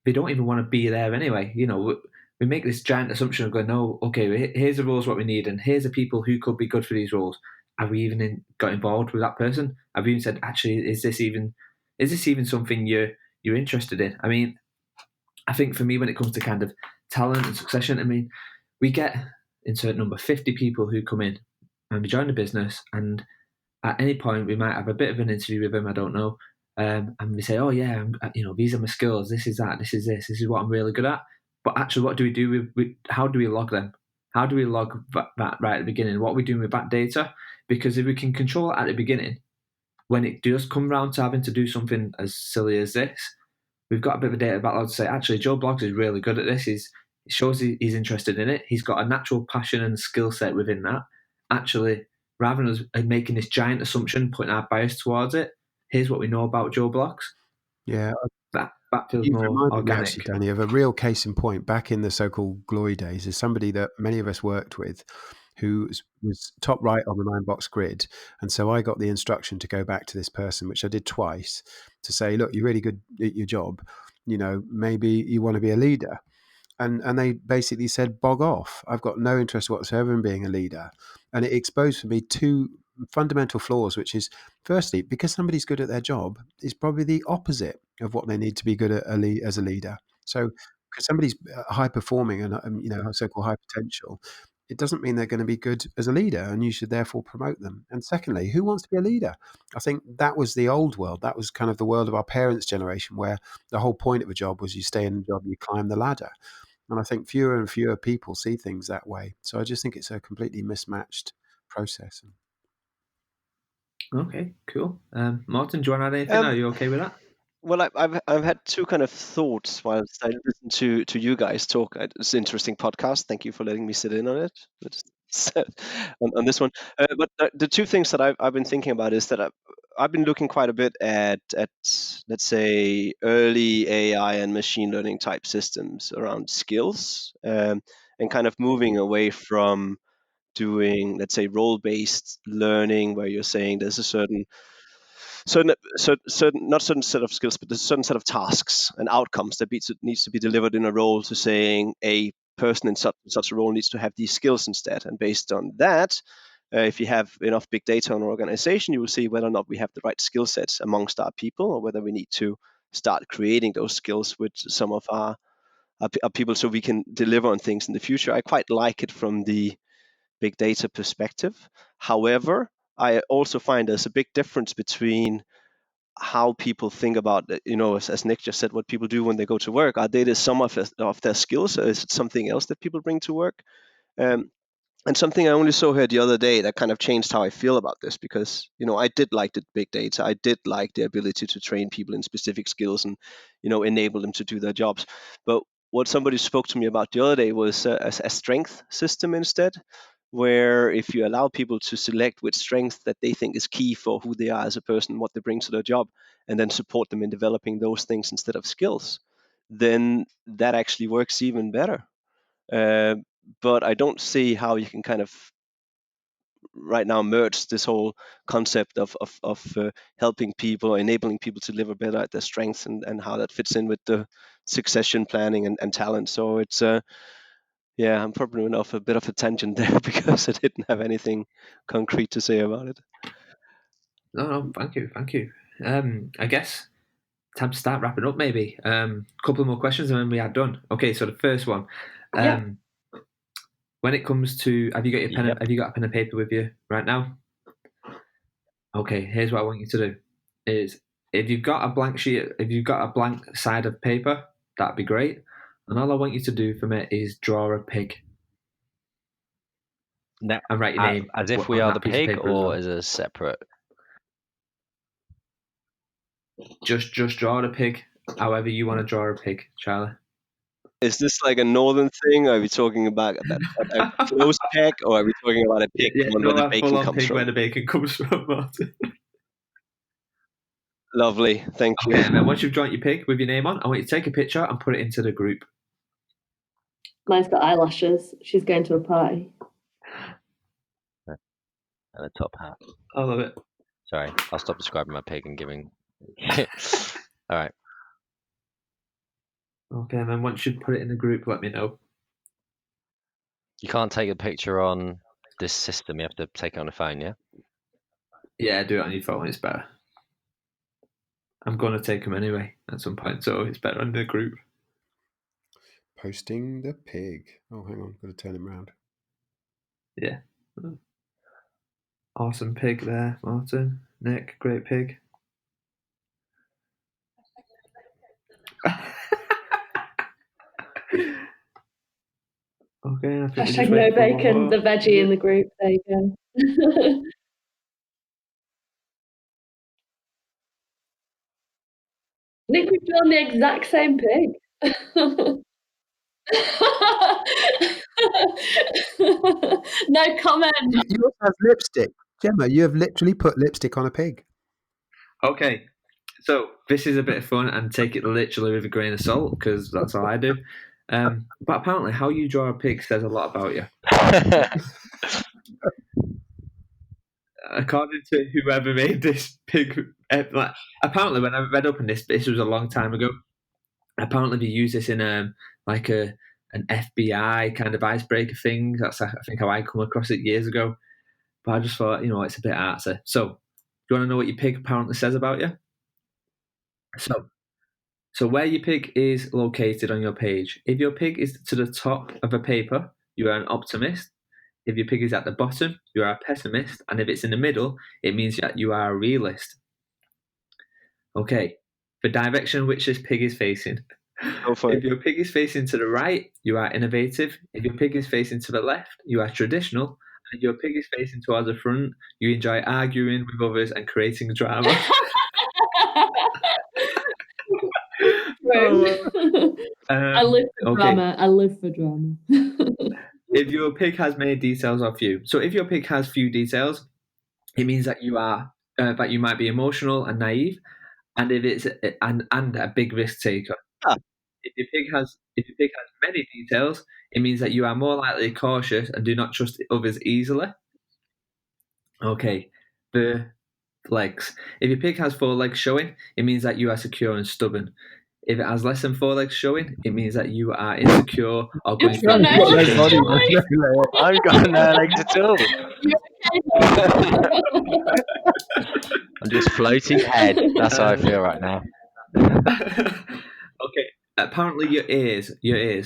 they don't even want to be there anyway. You know, we make this giant assumption of going, no, okay, here's the roles what we need, and here's the people who could be good for these roles. Have we even got involved with that person? Have we even said, actually, is this even something you're interested in? I mean, I think for me, when it comes to kind of talent and succession, I mean, we get insert number 50 people who come in and we join the business, and at any point we might have a bit of an interview with them, I don't know, and we say, oh yeah, these are my skills, this is that, this is what I'm really good at. But actually, what do we do how do we log them? How do we log that right at the beginning? What are we doing with that data? Because if we can control it at the beginning, when it does come round to having to do something as silly as this, we've got a bit of a data backlog to say, actually, Joe Bloggs is really good at this. It shows he's interested in it. He's got a natural passion and skill set within that. Actually, rather than us making this giant assumption, putting our bias towards it, here's what we know about Joe Bloggs. Yeah. That feels more organic. Actually, Danny, of a real case in point back in the so-called glory days is somebody that many of us worked with who was top right on the 9-box grid. And so I got the instruction to go back to this person, which I did twice, to say, look, you're really good at your job. Maybe you want to be a leader. And they basically said, bog off. I've got no interest whatsoever in being a leader. And it exposed for me two fundamental flaws, which is, firstly, because somebody's good at their job is probably the opposite of what they need to be good at as a leader. So because somebody's high performing and so-called high potential, it doesn't mean they're going to be good as a leader, and you should therefore promote them. And secondly, who wants to be a leader? I think that was the old world. That was kind of the world of our parents' generation, where the whole point of a job was you stay in a job, you climb the ladder. And I think fewer and fewer people see things that way. So I just think it's a completely mismatched process. Okay, cool. Martin, do you want to add anything? Are you okay with that? Well, I've had two kind of thoughts while I listened to you guys talk. It's an interesting podcast. Thank you for letting me sit in on it. On this one. But the two things that I've been thinking about is that I've been looking quite a bit at let's say early AI and machine learning type systems around skills, and kind of moving away from doing, let's say, role-based learning, where you're saying there's a certain not certain set of skills, but there's a certain set of tasks and outcomes that needs to be delivered in a role, to saying a person in such a role needs to have these skills instead. And based on that, if you have enough big data on an organization, you will see whether or not we have the right skill sets amongst our people, or whether we need to start creating those skills with some of our people, so we can deliver on things in the future. I quite like it from the big data perspective. However, I also find there's a big difference between how people think about, as Nick just said, what people do when they go to work. Are they the sum of their skills, or is it something else that people bring to work? And something I only saw here the other day that kind of changed how I feel about this, because I did like the big data. I did like the ability to train people in specific skills and enable them to do their jobs. But what somebody spoke to me about the other day was a strength system instead, where if you allow people to select which strength that they think is key for who they are as a person, what they bring to their job, and then support them in developing those things instead of skills, then that actually works even better. But I don't see how you can kind of right now merge this whole concept of helping people, enabling people to live better at their strengths, and how that fits in with the succession planning and talent. So it's yeah, I'm probably went off a bit of a tangent there because I didn't have anything concrete to say about it. No, thank you. I guess time to start wrapping up. Maybe couple more questions and then we are done. Okay, so the first one. Yeah. When it comes to, have you got your pen? Yep. Have you got a pen and paper with you right now? Okay, here's what I want you to do: is if you've got a blank sheet, if you've got a blank side of paper, that'd be great. And all I want you to do for me is draw a pig Now, and write your name as if we on are that the piece of pig, paper as well. or as a separate. Just draw the pig, however you want to draw a pig, Charlie. Is this like a northern thing? Are we talking about a closed peg, or are we talking about a pig, Yeah, one no, where the a bacon full-on comes pig from? where the bacon comes from, Martin. Lovely, thank you. Okay, and then once you've drawn your pig with your name on, I want you to take a picture and put it into the group. Mine's got eyelashes. She's going to a party. And a top hat. I love it. Sorry, I'll stop describing my pig and giving. All right. Okay, and then once you put it in the group, let me know. You can't take a picture on this system. You have to take it on a phone, yeah? Yeah, do it on your phone. It's better. I'm going to take them anyway at some point, so it's better on the group. Posting the pig. Oh, hang on. Got to turn him around. Yeah. Awesome pig there, Martin. Nick, great pig. Okay, I think we're just Hashtag no waiting for one bacon, more. the veggie in the group. There you go. Nick, we've drawn the exact same pig. No comment. You also have lipstick. Gemma, you have literally put lipstick on a pig. Okay, so this is a bit of fun and take it literally with a grain of salt because that's all I do. But apparently, how you draw a pig says a lot about you. According to whoever made this pig, apparently when I read up on this was a long time ago. Apparently they use this in like an FBI kind of icebreaker thing. That's I think how I come across it years ago. But I just thought, it's a bit artsy. So, do you want to know what your pig apparently says about you? So where your pig is located on your page, if your pig is to the top of a paper, you are an optimist. If your pig is at the bottom, you are a pessimist. And if it's in the middle, it means that you are a realist. Okay, the direction which this pig is facing. Go for it. If your pig is facing to the right, you are innovative. If your pig is facing to the left, you are traditional. And if your pig is facing towards the front, you enjoy arguing with others and creating drama. I live for drama. I live for drama. If your pig has many details or few, so if your pig has few details, it means that you are that you might be emotional and naive, and if it's and a big risk taker. Ah. If your pig has many details, it means that you are more likely cautious and do not trust others easily. Okay, the legs. If your pig has 4 legs showing, it means that you are secure and stubborn. If it has less than 4 legs showing, it means that you are insecure or going through a I've got no legs at all. I'm just floating head. That's how I feel right now. Okay. Apparently your ears.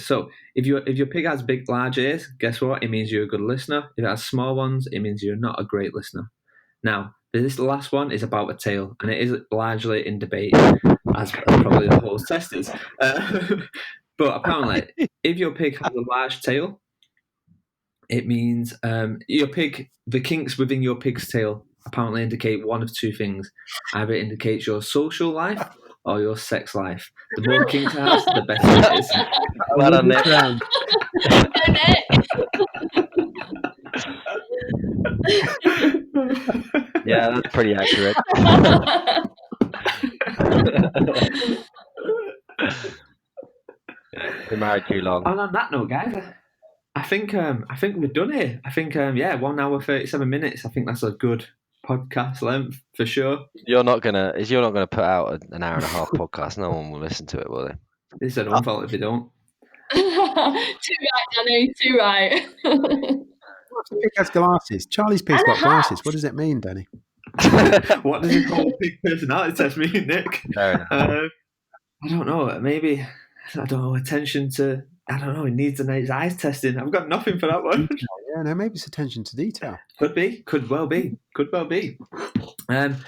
So if your pig has large ears, guess what? It means you're a good listener. If it has small ones, it means you're not a great listener. Now, this last one is about a tail, and it is largely in debate, as probably the whole test is. But apparently, if your pig has a large tail, it means the kinks within your pig's tail apparently indicate one of two things. Either it indicates your social life or your sex life? The more kinks it has, the better it is. Well done, Nick. Round. Yeah, that's pretty accurate. Been married too long. And on that note, guys, I think we're done here. I think 1 hour 37 minutes. I think that's a good podcast length for sure. You're not gonna put out an hour and a half podcast. No one will listen to it, will they? It's their own fault if you don't. Too right, Danny. Too right. What's the pig has glasses? Charlie's pig's got glasses. What does it mean, Danny? What does it call pig personality test mean, Nick? Fair enough. I don't know. Maybe attention to. I don't know. It needs his eyes testing. I've got nothing for that one. Yeah, no, maybe it's attention to detail. Could be. Could well be. I'm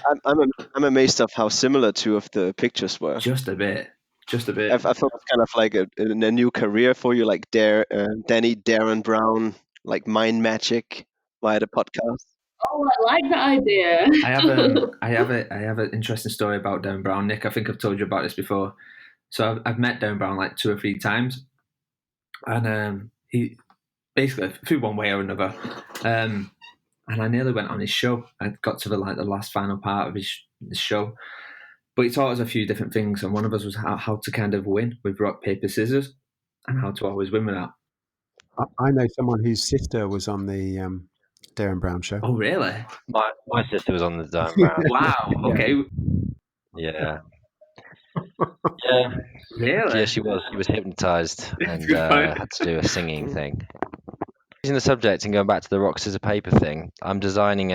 amazed of how similar two of the pictures were. Just a bit. I thought it was kind of like a new career for you, like Danny Darren Brown, like mind magic via the podcast. Oh, I like that idea. I have an interesting story about Darren Brown, Nick. I think I've told you about this before. So I've met Darren Brown like 2 or 3 times, and he basically through one way or another, and I nearly went on his show. I got to the last final part of his show. But he taught us a few different things, and one of us was how to kind of win with rock, paper, scissors, and how to always win with that. I know someone whose sister was on the Darren Brown show. Oh, really? My sister was on the Darren Brown. Wow. Okay. Yeah. Yeah. Really? Yeah, she was. She was hypnotized and had to do a singing thing. Using the subject and going back to the rock scissors paper thing, I'm designing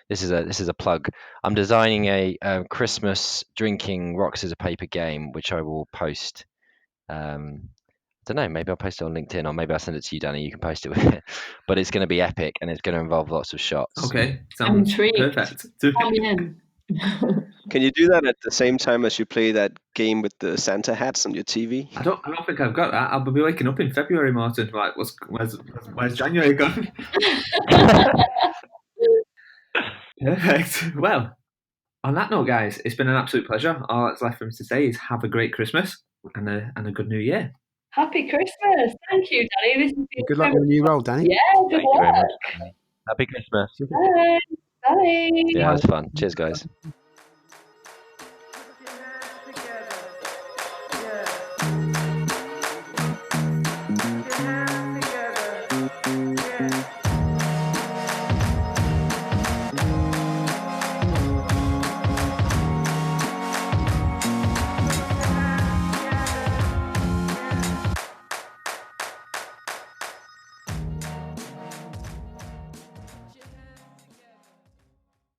this is a plug. I'm designing a Christmas drinking rock scissors paper game, which I will post. I don't know, maybe I'll post it on LinkedIn, or maybe I'll send it to you, Danny. You can post it with it. But it's going to be epic, and it's going to involve lots of shots. Okay, I'm sounds intrigued. perfect. I'm in. Can you do that at the same time as you play that game with the Santa hats on your TV? I don't think I've got that. I'll be waking up in February, Martin. Like, where's January gone? Perfect. Well, on that note, guys, it's been an absolute pleasure. All that's left for me to say is have a great Christmas and a good New Year. Happy Christmas. Thank you, Danny. This has been Good luck with the new role, Danny. Yeah, good Thank you very luck. much. Happy Christmas. Bye. Bye. Yeah, it was fun. Cheers, guys. Put your hands together. Yeah.